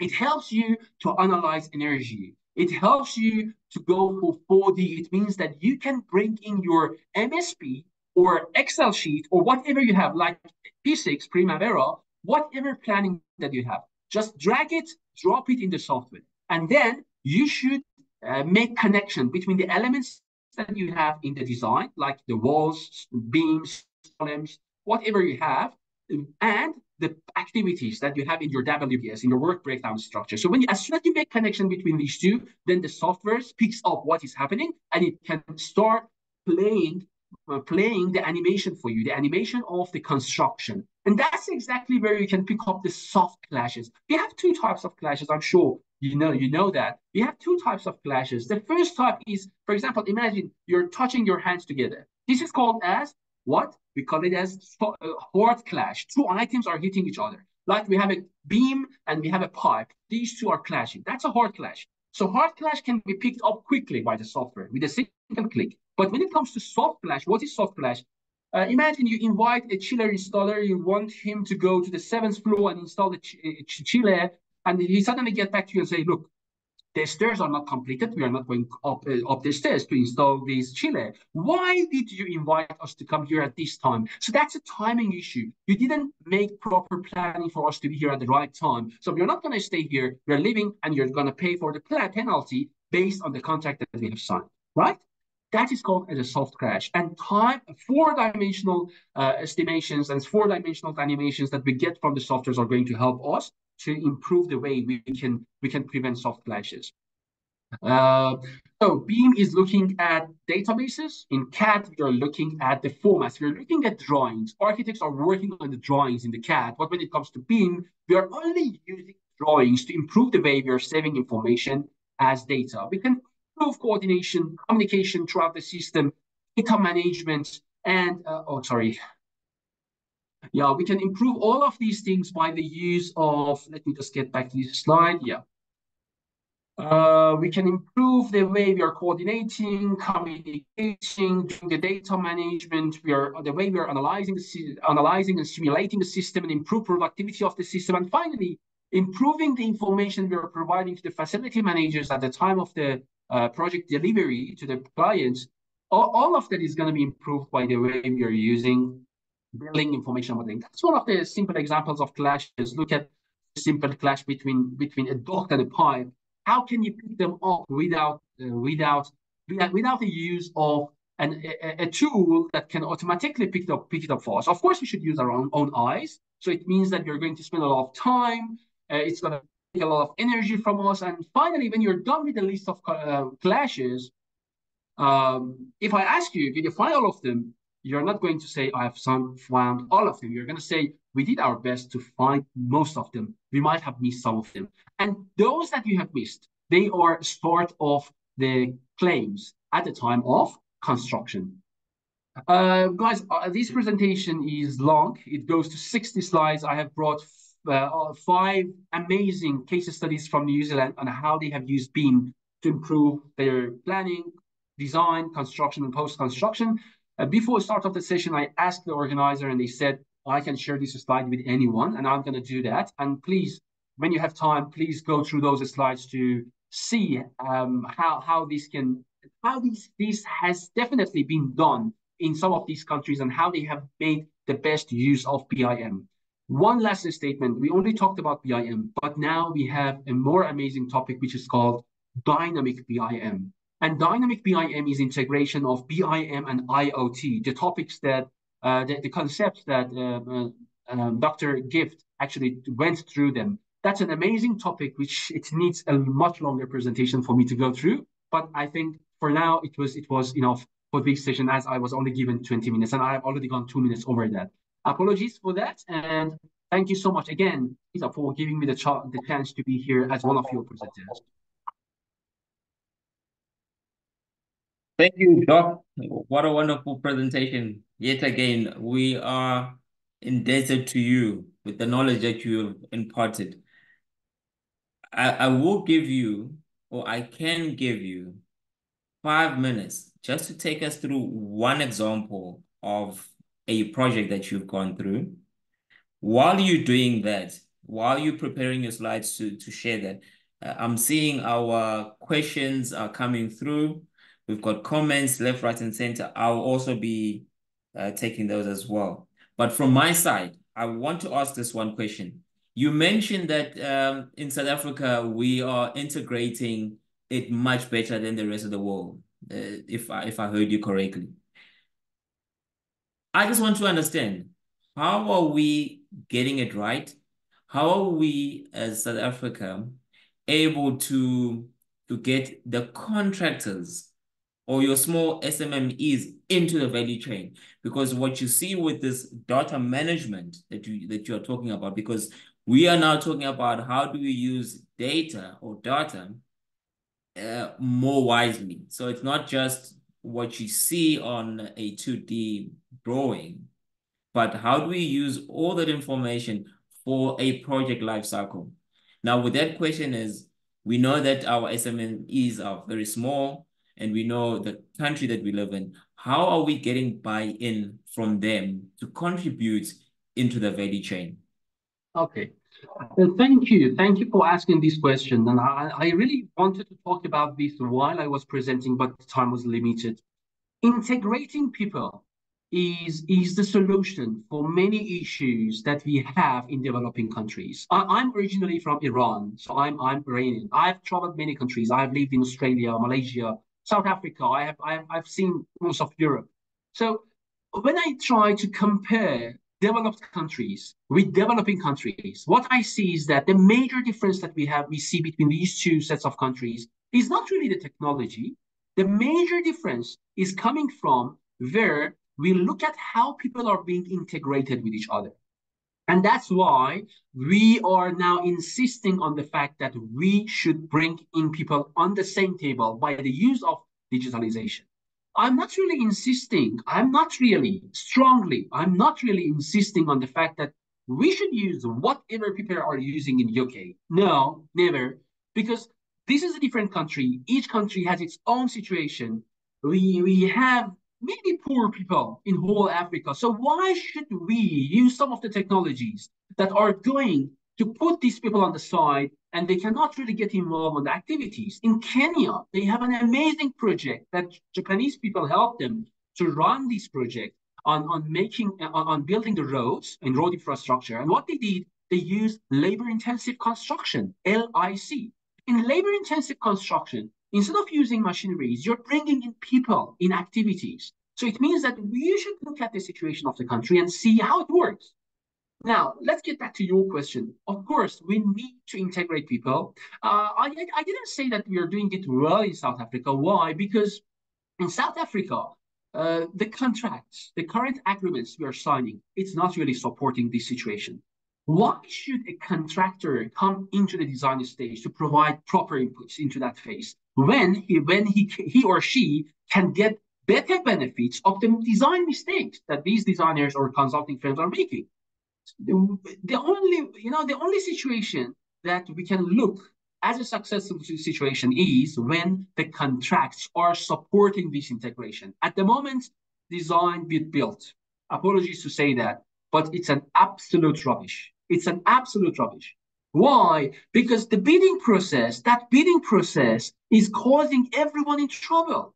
It helps you to analyze energy. It helps you to go for 4D. It means that you can bring in your MSP or Excel sheet or whatever you have, like P6, Primavera, whatever planning that you have. just drag it, drop it in the software. And then you should make connection between the elements that you have in the design, like the walls, beams, columns, whatever you have, and the activities that you have in your WBS, in your work breakdown structure. So as soon as you make connection between these two, then the software picks up what is happening and it can start playing the animation for you, the animation of the construction. And that's exactly where you can pick up the soft clashes. We have two types of clashes. I'm sure you know that. We have two types of clashes. The first type is, for example, imagine you're touching your hands together. This is called as what? We call it as hard clash. Two items are hitting each other. Like we have a beam and we have a pipe. These two are clashing. That's a hard clash. So hard clash can be picked up quickly by the software with a single click. But when it comes to soft clash, what is soft clash? Imagine you invite a chiller installer, you want him to go to the 7th floor and install the chiller, and he suddenly get back to you and say, look, the stairs are not completed. We are not going up the stairs to install this chiller. Why did you invite us to come here at this time? So that's a timing issue. You didn't make proper planning for us to be here at the right time. So we're not going to stay here. We're leaving, and you're going to pay for the penalty based on the contract that we have signed, right? That is called as a soft crash. And time, four-dimensional estimations and four-dimensional animations that we get from the softwares are going to help us to improve the way we can prevent soft clashes. So Beam is looking at databases. In CAD, you're looking at the formats. We're looking at drawings. Architects are working on the drawings in the CAD, but when it comes to Beam, we are only using drawings to improve the way we are saving information as data. We can improve coordination, communication throughout the system, data management, and yeah, we can improve all of these things by the use of, let me just get back to this slide. Yeah. We can improve the way we are coordinating, communicating, doing the data management. The way we are analyzing and simulating the system and improve productivity of the system. And finally, improving the information we are providing to the facility managers at the time of the project delivery to the clients. All of that is going to be improved by the way we are using building information modeling. That's one of the simple examples of clashes. Look at the simple clash between a duct and a pipe. How can you pick them up without the use of a tool that can automatically pick it up for us? Of course, we should use our own eyes. So it means that you're going to spend a lot of time. It's going to take a lot of energy from us. And finally, when you're done with the list of clashes, if I ask you, did you find all of them? You're not going to say, I have found all of them. You're going to say, we did our best to find most of them. We might have missed some of them. And those that you have missed, they are part of the claims at the time of construction. Guys, this presentation is long. It goes to 60 slides. I have brought 5 amazing case studies from New Zealand on how they have used BEAM to improve their planning, design, construction, and post-construction. Before the start of the session, I asked the organizer and they said, I can share this slide with anyone, and I'm going to do that. And please, when you have time, please go through those slides to see how this has definitely been done in some of these countries and how they have made the best use of BIM. One last statement, we only talked about BIM, but now we have a more amazing topic, which is called dynamic BIM. And dynamic BIM is integration of BIM and IoT, the topics that, the concepts that Dr. Gift actually went through them. That's an amazing topic, which it needs a much longer presentation for me to go through. But I think for now, it was enough for this session, as I was only given 20 minutes, and I've already gone 2 minutes over that. Apologies for that, and thank you so much again, Isa, for giving me the chance to be here as one of your presenters. Thank you, Doc. What a wonderful presentation. Yet again, we are indebted to you with the knowledge that you have imparted. I will give you, or I can give you 5 minutes just to take us through one example of a project that you've gone through. While you're doing that, while you're preparing your slides to share that, I'm seeing our questions are coming through. We've got comments left, right, and center. I'll also be taking those as well. But from my side, I want to ask this one question. You mentioned that in South Africa, we are integrating it much better than the rest of the world, if I heard you correctly. I just want to understand, how are we getting it right? How are we as South Africa able to get the contractors or your small SMMEs into the value chain? Because what you see with this data management that you are talking about, because we are now talking about how do we use data or data more wisely. So it's not just what you see on a 2D drawing, but how do we use all that information for a project lifecycle? Now, with that question is, we know that our SMEs are very small, and we know the country that we live in. How are we getting buy-in from them to contribute into the value chain? Okay. Thank you. Thank you for asking this question. And I really wanted to talk about this while I was presenting, but the time was limited. Integrating people is the solution for many issues that we have in developing countries. I'm originally from Iran, so I'm Iranian. I've traveled many countries. I've lived in Australia, Malaysia, South Africa. I've seen most of Europe. So when I try to compare developed countries with developing countries, what I see is that the major difference that we see between these two sets of countries is not really the technology. The major difference is coming from where we look at how people are being integrated with each other. And that's why we are now insisting on the fact that we should bring in people on the same table by the use of digitalization. I'm not really insisting, I'm not really insisting on the fact that we should use whatever people are using in UK. No, never. Because this is a different country. Each country has its own situation. We have many poor people in whole Africa. So why should we use some of the technologies that are going to put these people on the side and they cannot really get involved in the activities? In Kenya, they have an amazing project that Japanese people help them to run this project on building the roads and road infrastructure. And what they did, they used labor-intensive construction, LIC. In labor-intensive construction, instead of using machineries, you're bringing in people in activities. So it means that we should look at the situation of the country and see how it works. Now, let's get back to your question. Of course, we need to integrate people. I didn't say that we are doing it well in South Africa. Why? Because in South Africa, the contracts, the current agreements we are signing, it's not really supporting this situation. Why should a contractor come into the design stage to provide proper inputs into that phase when he or she can get better benefits of the design mistakes that these designers or consulting firms are making? The only situation that we can look as a successful situation is when the contracts are supporting this integration. At the moment, design with built. Apologies to say that, but it's an absolute rubbish. It's an absolute rubbish. Why? Because that bidding process is causing everyone in trouble.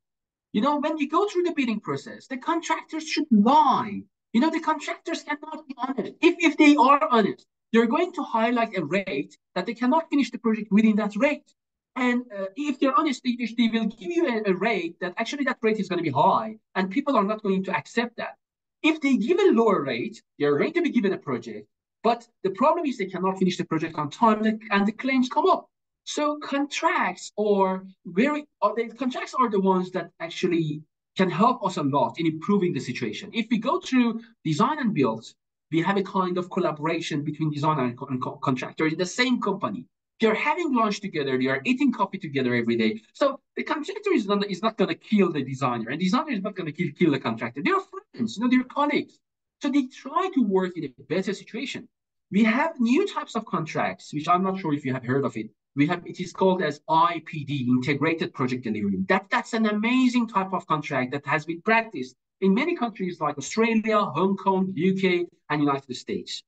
When you go through the bidding process, the contractors should lie. The contractors cannot be honest. If they are honest, they're going to highlight a rate that they cannot finish the project within that rate. And if they're honest, they will give you a rate that actually that rate is going to be high, and people are not going to accept that. If they give a lower rate, they're going to be given a project. But the problem is they cannot finish the project on time, and the claims come up. So contracts are the ones that actually can help us a lot in improving the situation. If we go through design and build, we have a kind of collaboration between designer and contractor in the same company. They're having lunch together, they are eating coffee together every day. So the contractor is not going to kill the designer, and the designer is not going to kill the contractor. They're friends, they're colleagues. So they try to work in a better situation. We have new types of contracts, which I'm not sure if you have heard of it. It is called as IPD, Integrated Project Delivery. That's an amazing type of contract that has been practiced in many countries like Australia, Hong Kong, UK, and United States.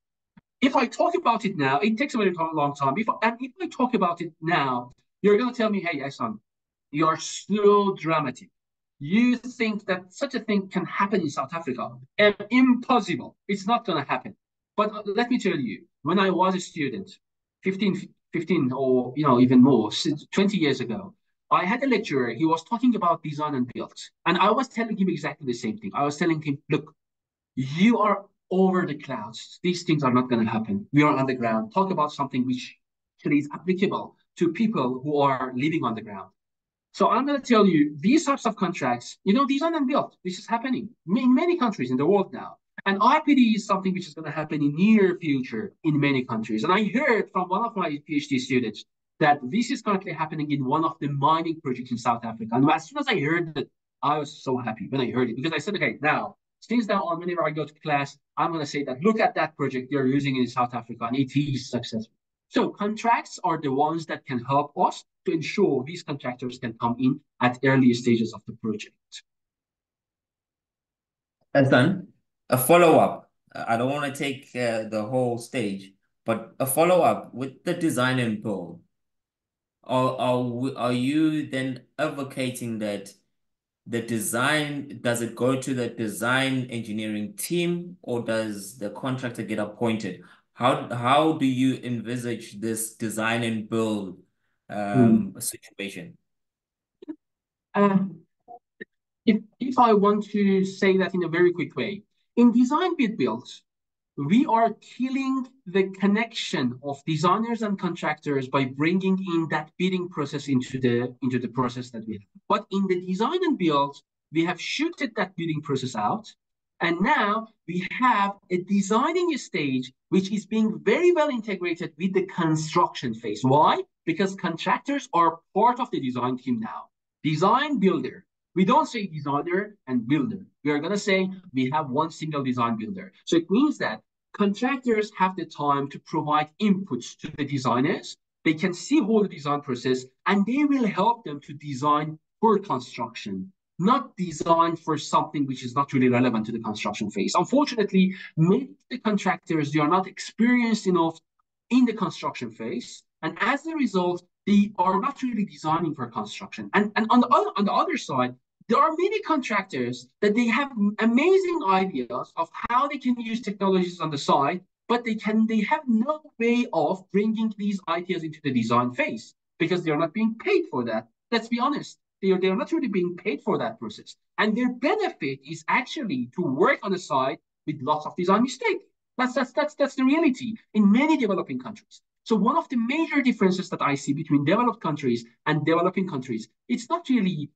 If I talk about it now, it takes a very long time. If I talk about it now, you're going to tell me, hey, Ehsan, you're so dramatic. You think that such a thing can happen in South Africa? Impossible. It's not going to happen. But let me tell you, when I was a student, 15 or even more, 20 years ago, I had a lecturer. He was talking about design and build, and I was telling him exactly the same thing. I was telling him, look, you are over the clouds. These things are not going to happen. We are on the ground. Talk about something which actually is applicable to people who are living on the ground. So I'm going to tell you these types of contracts, these are not built. This is happening in many countries in the world now. And IPD is something which is going to happen in near future in many countries. And I heard from one of my PhD students that this is currently happening in one of the mining projects in South Africa. And as soon as I heard that, I was so happy when I heard it because I said, okay, now, since now on, whenever I go to class, I'm going to say that look at that project they're using in South Africa and it is successful. So contracts are the ones that can help us to ensure these contractors can come in at early stages of the project. Hassan, a follow-up. I don't want to take the whole stage, but a follow-up with the design and build. Are you then advocating that the design, does it go to the design engineering team or does the contractor get appointed? How do you envisage this design and build situation? If I want to say that in a very quick way, in design build, we are killing the connection of designers and contractors by bringing in that bidding process into the process that we have. But in the design and build, we have shifted that bidding process out. And now we have a designing stage, which is being very well integrated with the construction phase. Why? Because contractors are part of the design team now. Design builder. We don't say designer and builder. We are going to say we have one single design builder. So it means that contractors have the time to provide inputs to the designers. They can see whole the design process and they will help them to design for construction, not design for something which is not really relevant to the construction phase. Unfortunately, many of the contractors, they are not experienced enough in the construction phase. And as a result, they are not really designing for construction. And on the other side, there are many contractors that they have amazing ideas of how they can use technologies on the side, but they have no way of bringing these ideas into the design phase because they're not being paid for that. Let's be honest. They're not really being paid for that process. And their benefit is actually to work on the side with lots of design mistakes. That's the reality in many developing countries. So one of the major differences that I see between developed countries and developing countries, it's not really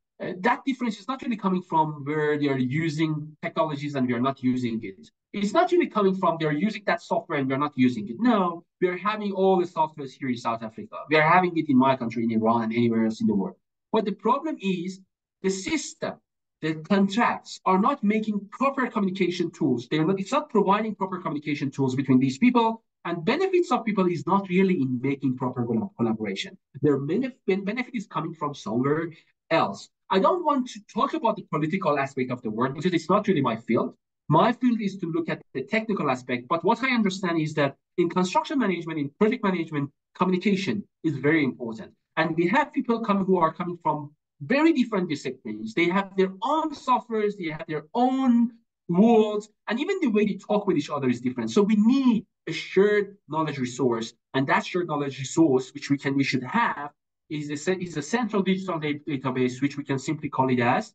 that difference is not really coming from where they are using technologies and we are not using it. It's not really coming from they're using that software and we're not using it. No, we're having all the softwares here in South Africa. We are having it in my country, in Iran, and anywhere else in the world. But the problem is the system, the contracts are not making proper communication tools. It's not providing proper communication tools between these people. And benefits of people is not really in making proper collaboration. Their benefit is coming from somewhere else. I don't want to talk about the political aspect of the work because it's not really my field. My field is to look at the technical aspect. But what I understand is that in construction management, in project management, communication is very important. And we have people who are coming from very different disciplines. They have their own softwares, they have their own worlds, and even the way they talk with each other is different. So we need a shared knowledge resource, and that shared knowledge resource, which we should have, is a central digital database, which we can simply call it as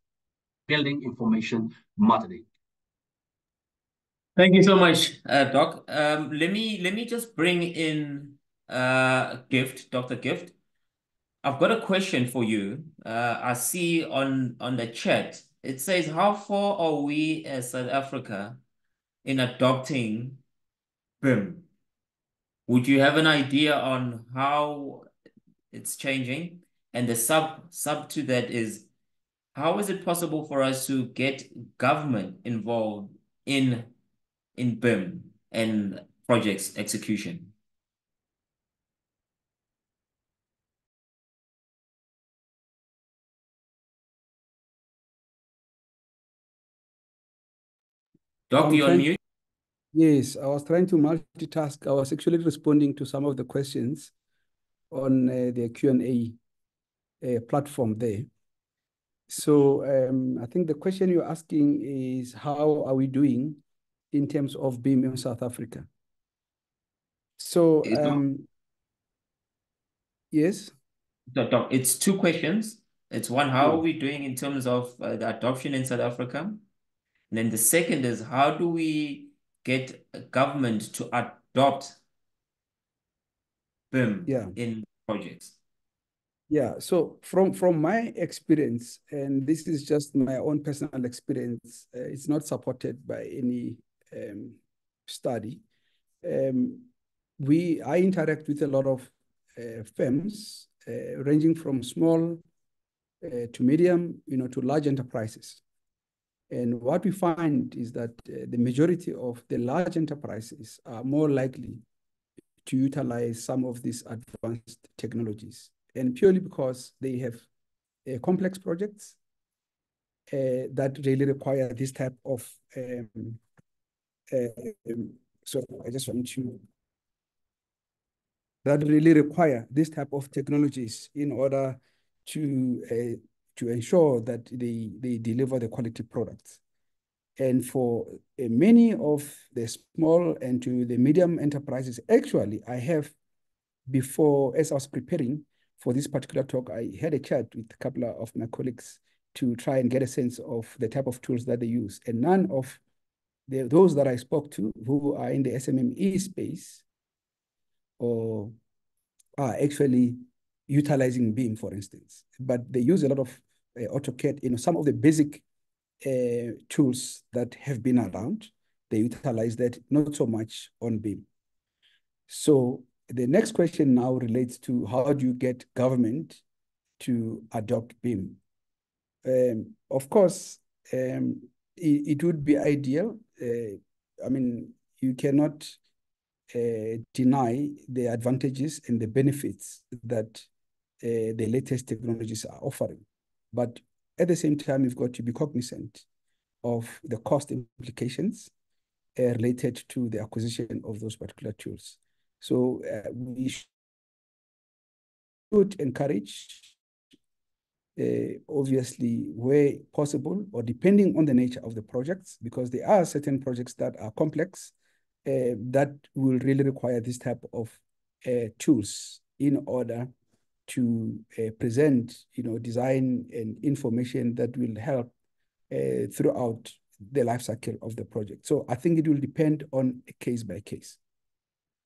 building information modeling. Thank you so much, Doc. Let me just bring in Gift, Dr. Gift. I've got a question for you. I see on the chat, it says, how far are we as South Africa in adopting BIM? Would you have an idea on how it's changing? And the sub to that is, how is it possible for us to get government involved in BIM and projects execution? Doc, you're on mute. Yes, I was trying to multitask. I was actually responding to some of the questions on the Q&A platform there. So I think the question you're asking is, how are we doing in terms of BIM in South Africa? So, yes. It's two questions. It's one, how are Yeah. we doing in terms of the adoption in South Africa? And then the second is, how do we get a government to adopt BIM Yeah. in projects? Yeah. So from my experience, and this is just my own personal experience, it's not supported by any study. I interact with a lot of firms, ranging from small to medium, to large enterprises. And what we find is that the majority of the large enterprises are more likely to utilize some of these advanced technologies, and purely because they have complex projects that really require this type of so I just want to that really require this type of technologies in order to ensure that they deliver the quality products. And for many of the small and to the medium enterprises, actually, I have before, as I was preparing for this particular talk, I had a chat with a couple of my colleagues to try and get a sense of the type of tools that they use. And none of those that I spoke to who are in the SMME space or are actually utilizing BIM, for instance. But they use a lot of AutoCAD, some of the basic tools that have been around. They utilize that, not so much on BIM. So the next question now relates to how do you get government to adopt BIM? Of course, it would be ideal. I mean, you cannot deny the advantages and the benefits that the latest technologies are offering. But at the same time, you've got to be cognizant of the cost implications related to the acquisition of those particular tools. So we should encourage, obviously, where possible, or depending on the nature of the projects, because there are certain projects that are complex, that will really require this type of tools in order to present, design and information that will help throughout the life cycle of the project. So I think it will depend on a case by case.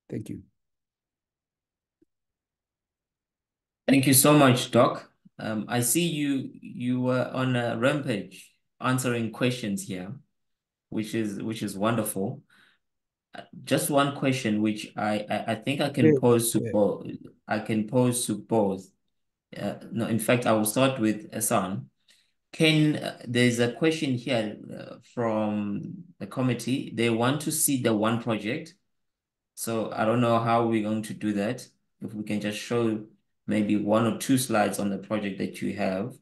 Thank you. Thank you so much, Doc. I see you were on a rampage answering questions here, which is wonderful. Just one question, which I think I can pose to both. I can pose to both. No, in fact, I will start with Hassan. There's a question here from the committee. They want to see the one project. So I don't know how we're going to do that. If we can just show maybe one or two slides on the project that you have.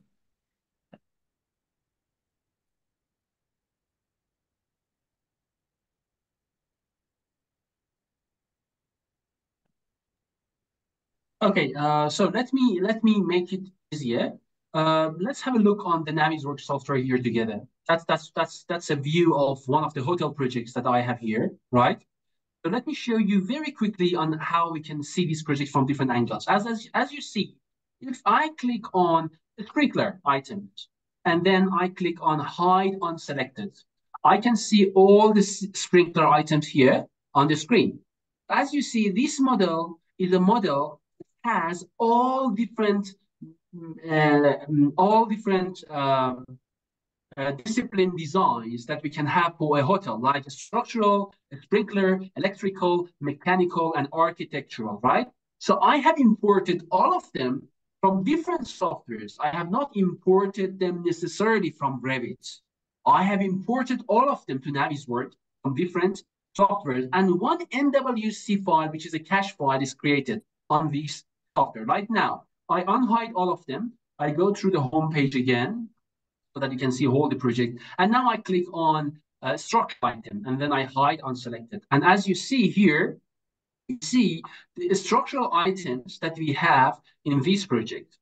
Okay, so let me make it easier. Let's have a look on the Navisworks software here together. That's a view of one of the hotel projects that I have here, right? So let me show you very quickly on how we can see this project from different angles. As you see, if I click on the sprinkler items and then I click on hide unselected, I can see all the sprinkler items here on the screen. As you see, this model is a model that has all different discipline designs that we can have for a hotel, like a structural, a sprinkler, electrical, mechanical, and architectural, right? So I have imported all of them from different softwares. I have not imported them necessarily from Revit. I have imported all of them to Navisworks from different softwares, and one NWC file, which is a cache file, is created on this software. Right now, I unhide all of them. I go through the home page again, so that you can see all the project. And now I click on structure item, and then I hide unselected. And as you see here, you see the structural items that we have in this project.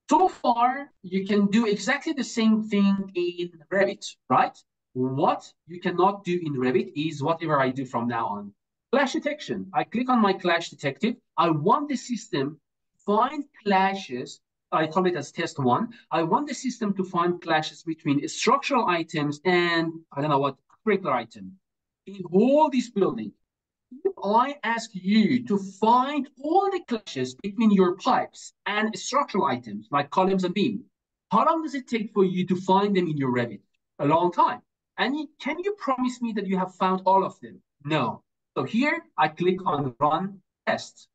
So far, you can do exactly the same thing in Revit, right? What you cannot do in Revit is whatever I do from now on. Clash detection. I click on my clash detective. I want the system to find clashes. I call it as test one. I want the system to find clashes between structural items and, I don't know what, curricular item. In all this building, if I ask you to find all the clashes between your pipes and structural items like columns and beam, how long does it take for you to find them in your Revit? A long time. And can you promise me that you have found all of them? No. So here I click on run test.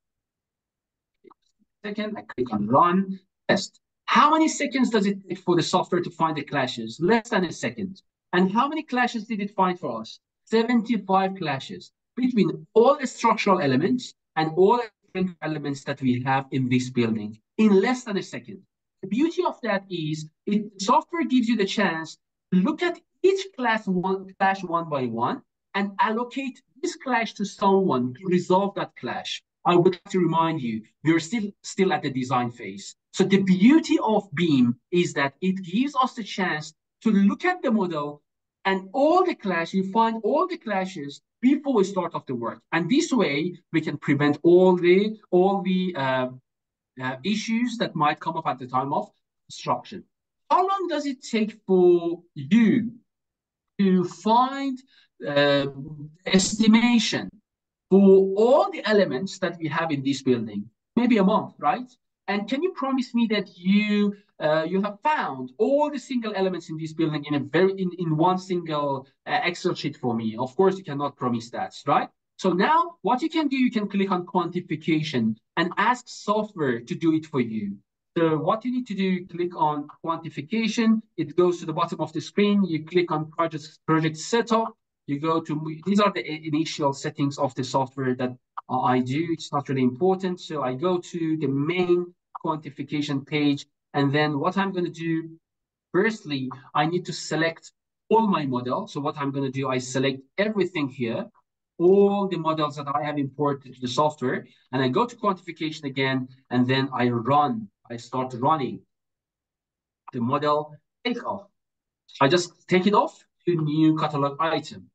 Second, I click on run test. How many seconds does it take for the software to find the clashes? Less than a second. And how many clashes did it find for us? 75 clashes between all the structural elements and all the elements that we have in this building in less than a second. The beauty of that is software gives you the chance to look at each clash one by one and allocate this clash to someone to resolve that clash. I would like to remind you, we're still at the design phase. So the beauty of BEAM is that it gives us the chance to look at the model and all the clashes, you find all the clashes before we start off the work. And this way, we can prevent all the issues that might come up at the time of construction. How long does it take for you to find estimation for all the elements that we have in this building? Maybe a month, right? And can you promise me that you have found all the single elements in this building in one single Excel sheet for me? Of course, you cannot promise that, right? So now what you can do, you can click on quantification and ask software to do it for you. So what you need to do, click on quantification. It goes to the bottom of the screen. You click on project setup. You go to, these are the initial settings of the software that I do. It's not really important. So I go to the main quantification page. And then what I'm going to do, firstly, I need to select all my models. So what I'm going to do, I select everything here, all the models that I have imported to the software. And I go to quantification again, and then I start running the model takeoff. I just take it off to new catalog item.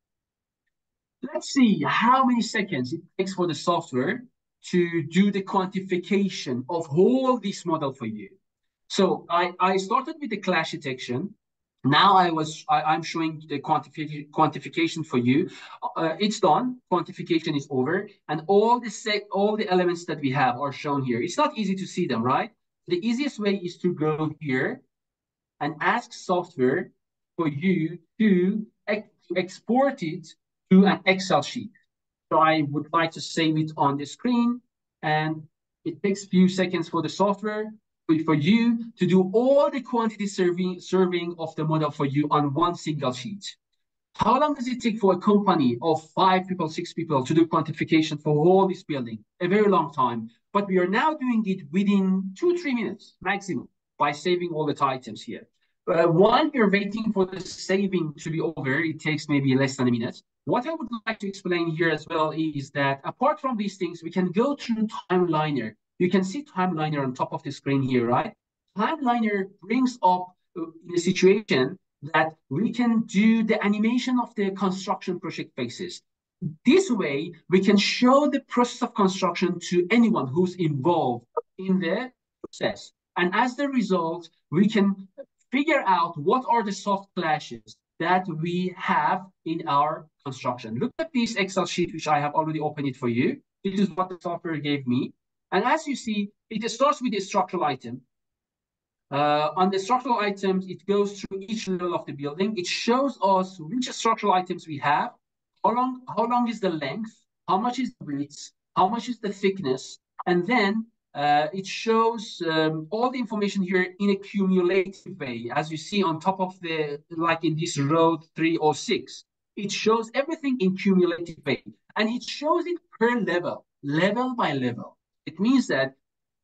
Let's see how many seconds it takes for the software to do the quantification of all this model for you. So I started with the clash detection. Now I'm showing the quantification for you. It's done. Quantification is over, and all the elements that we have are shown here. It's not easy to see them, right? The easiest way is to go here and ask software for you to export it to an Excel sheet. So I would like to save it on the screen, and it takes a few seconds for the software for you to do all the quantity serving of the model for you on one single sheet. How long does it take for a company of 5 people, 6 people to do quantification for all this building? A very long time. But we are now doing it within 2-3 minutes maximum by saving all the items here. While you're waiting for the saving to be over, it takes maybe less than a minute. What I would like to explain here as well is that apart from these things, we can go through Timeliner. You can see Timeliner on top of the screen here, right? Timeliner brings up in a situation that we can do the animation of the construction project phases. This way, we can show the process of construction to anyone who's involved in the process. And as the result, we can figure out what are the soft clashes that we have in our construction. Look at this Excel sheet, which I have already opened it for you. This is what the software gave me. And as you see, it starts with a structural item. On the structural items, it goes through each level of the building. It shows us which structural items we have, how long is the length, how much is the width, how much is the thickness, and then it shows all the information here in a cumulative way. As you see on top of like in this row 306, it shows everything in cumulative way, and it shows it per level by level. It means that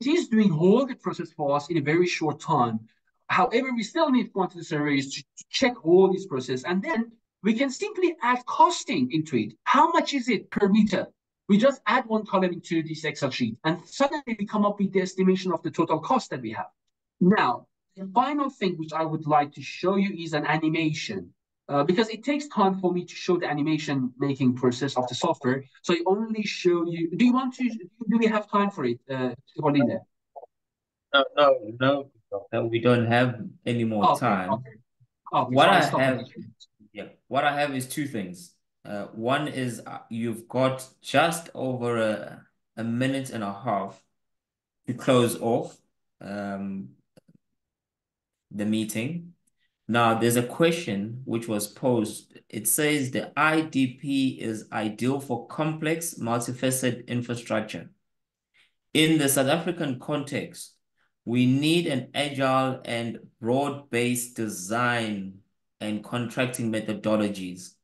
it is doing all the process for us in a very short time. However, we still need quantity surveys to check all this process. And then we can simply add costing into it. How much is it per meter? We just add one column into this Excel sheet, and suddenly we come up with the estimation of the total cost that we have. Now, the final thing which I would like to show you is an animation. because it takes time for me to show the animation making process of the software. So I only show you. Do we have time for it, Pauline? No, we don't have any more Okay, time. okay, okay. What So I I stop have, it. yeah, what I have is two things. One is you've got just over a minute and a half to close off um, the meeting. Now, there's a question which was posed. It says the IDP is ideal for complex, multifaceted infrastructure. In the South African context, we need an agile and broad-based design and contracting methodologies.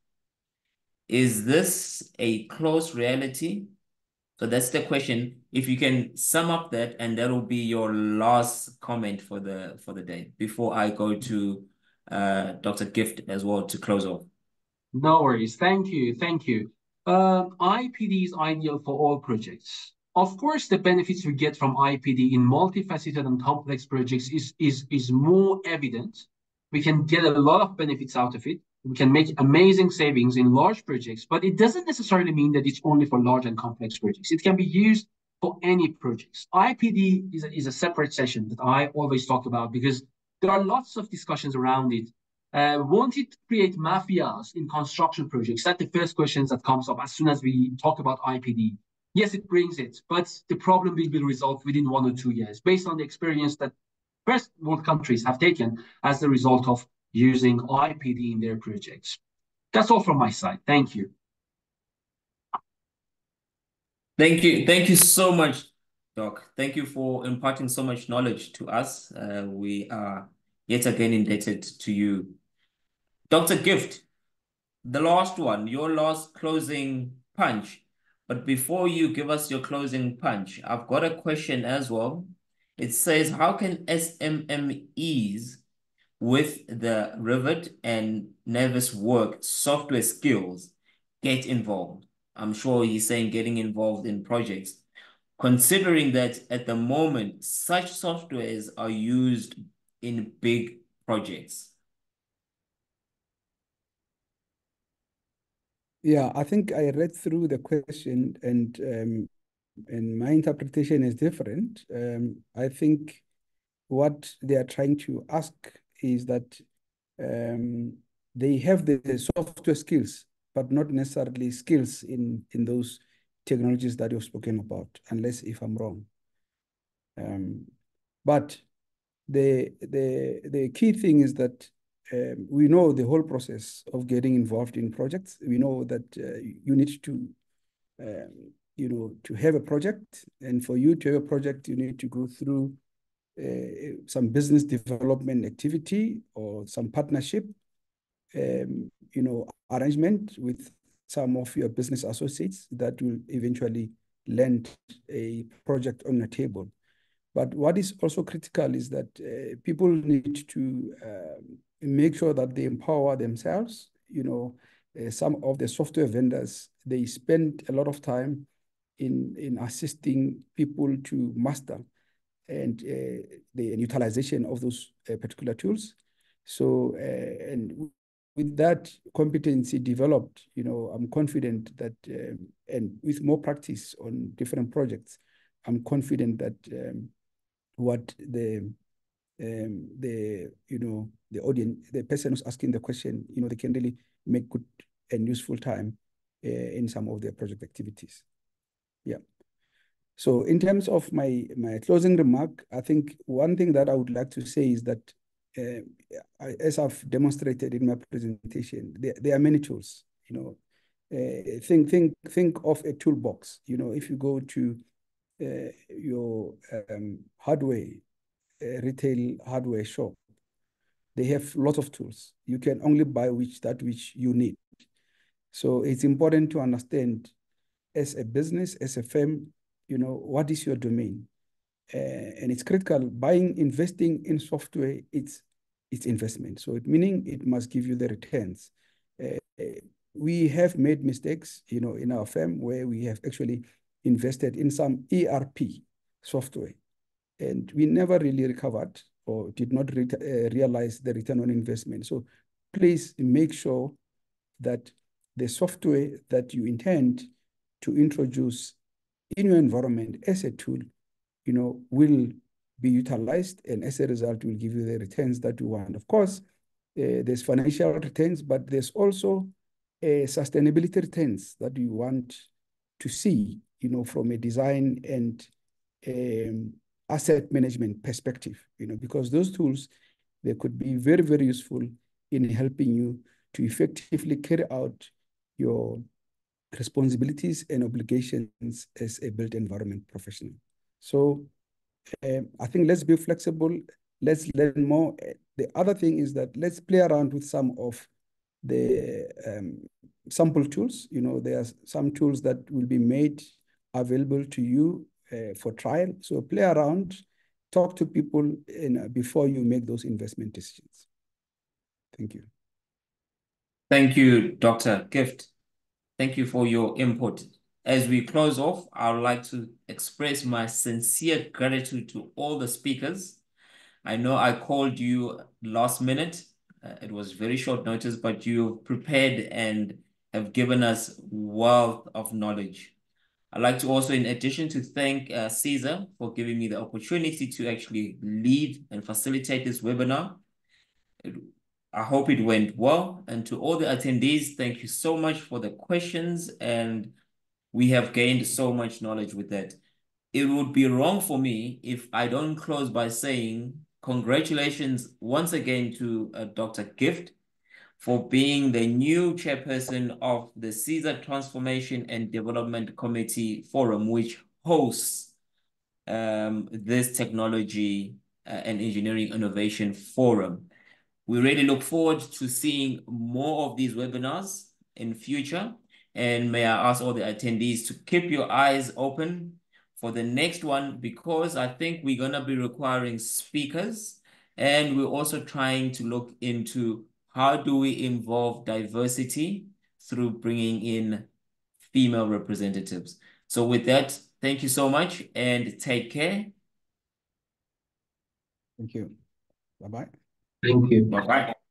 Is this a close reality? So that's the question. If you can sum up that, and that will be your last comment for the day before I go to Dr. Gift as well to close off. No worries. Thank you. Thank you. IPD is ideal for all projects. Of course, the benefits we get from IPD in multifaceted and complex projects is more evident. We can get a lot of benefits out of it. We can make amazing savings in large projects, but it doesn't necessarily mean that it's only for large and complex projects. It can be used for any projects. IPD is a separate session that I always talk about because there are lots of discussions around it. Won't it create mafias in construction projects? That's the first questions that comes up as soon as we talk about IPD. Yes, it brings it, but the problem will be resolved within 1 or 2 years based on the experience that first world countries have taken as the result of using IPD in their projects. That's all from my side. Thank you. Thank you. Thank you so much, Doc. Thank you for imparting so much knowledge to us. We are yet again indebted to you. Dr. Gift, the last one, your last closing punch. But before you give us your closing punch, I've got a question as well. It says, how can SMMEs with the Rivet and Nevis work software skills get involved? I'm sure he's saying getting involved in projects, considering that at the moment, such softwares are used in big projects. Yeah, I think I read through the question and my interpretation is different. I think what they are trying to ask is that they have the software skills, but not necessarily skills in those technologies that you've spoken about, unless if I'm wrong. But the key thing is that we know the whole process of getting involved in projects. We know that you need to, to have a project, and for you to have a project, you need to go through some business development activity or some partnership, arrangement with some of your business associates that will eventually land a project on the table. But what is also critical is that people need to make sure that they empower themselves. Some of the software vendors, they spend a lot of time in assisting people to master and the utilization of those particular tools. So, and with that competency developed, I'm confident that, and with more practice on different projects, I'm confident that what the audience, the person who's asking the question, they can really make good and useful time in some of their project activities. Yeah. So in terms of my closing remark, I think one thing that I would like to say is that as I've demonstrated in my presentation, there are many tools. Think of a toolbox. If you go to your hardware, retail hardware shop, they have a lot of tools. You can only buy that which you need. So it's important to understand as a business, as a firm, what is your domain? And it's critical. Investing in software, it's investment. So meaning it must give you the returns. We have made mistakes, in our firm where we have actually invested in some ERP software, and we never really recovered or did not realize the return on investment. So please make sure that the software that you intend to introduce in your environment as a tool, will be utilized, and as a result, will give you the returns that you want. Of course, there's financial returns, but there's also sustainability returns that you want to see, from a design and asset management perspective, because those tools, they could be very, very useful in helping you to effectively carry out your responsibilities and obligations as a built environment professional. So I think let's be flexible. Let's learn more. The other thing is that let's play around with some of the sample tools. There are some tools that will be made available to you for trial. So play around, talk to people before you make those investment decisions. Thank you. Thank you, Dr. Gift. Thank you for your input. As we close off, I would like to express my sincere gratitude to all the speakers. I know I called you last minute. It was very short notice, but you prepared and have given us wealth of knowledge. I'd like to also, in addition, to thank CESA for giving me the opportunity to actually lead and facilitate this webinar. I hope it went well. And to all the attendees, thank you so much for the questions. And we have gained so much knowledge with that. It would be wrong for me if I don't close by saying congratulations once again to Dr. Gift for being the new chairperson of the CESA Transformation and Development Committee Forum, which hosts this technology and engineering innovation forum. We really look forward to seeing more of these webinars in future. And may I ask all the attendees to keep your eyes open for the next one, because I think we're going to be requiring speakers, and we're also trying to look into how do we involve diversity through bringing in female representatives. So with that, thank you so much and take care. Thank you. Bye-bye. Thank you. Bye-bye.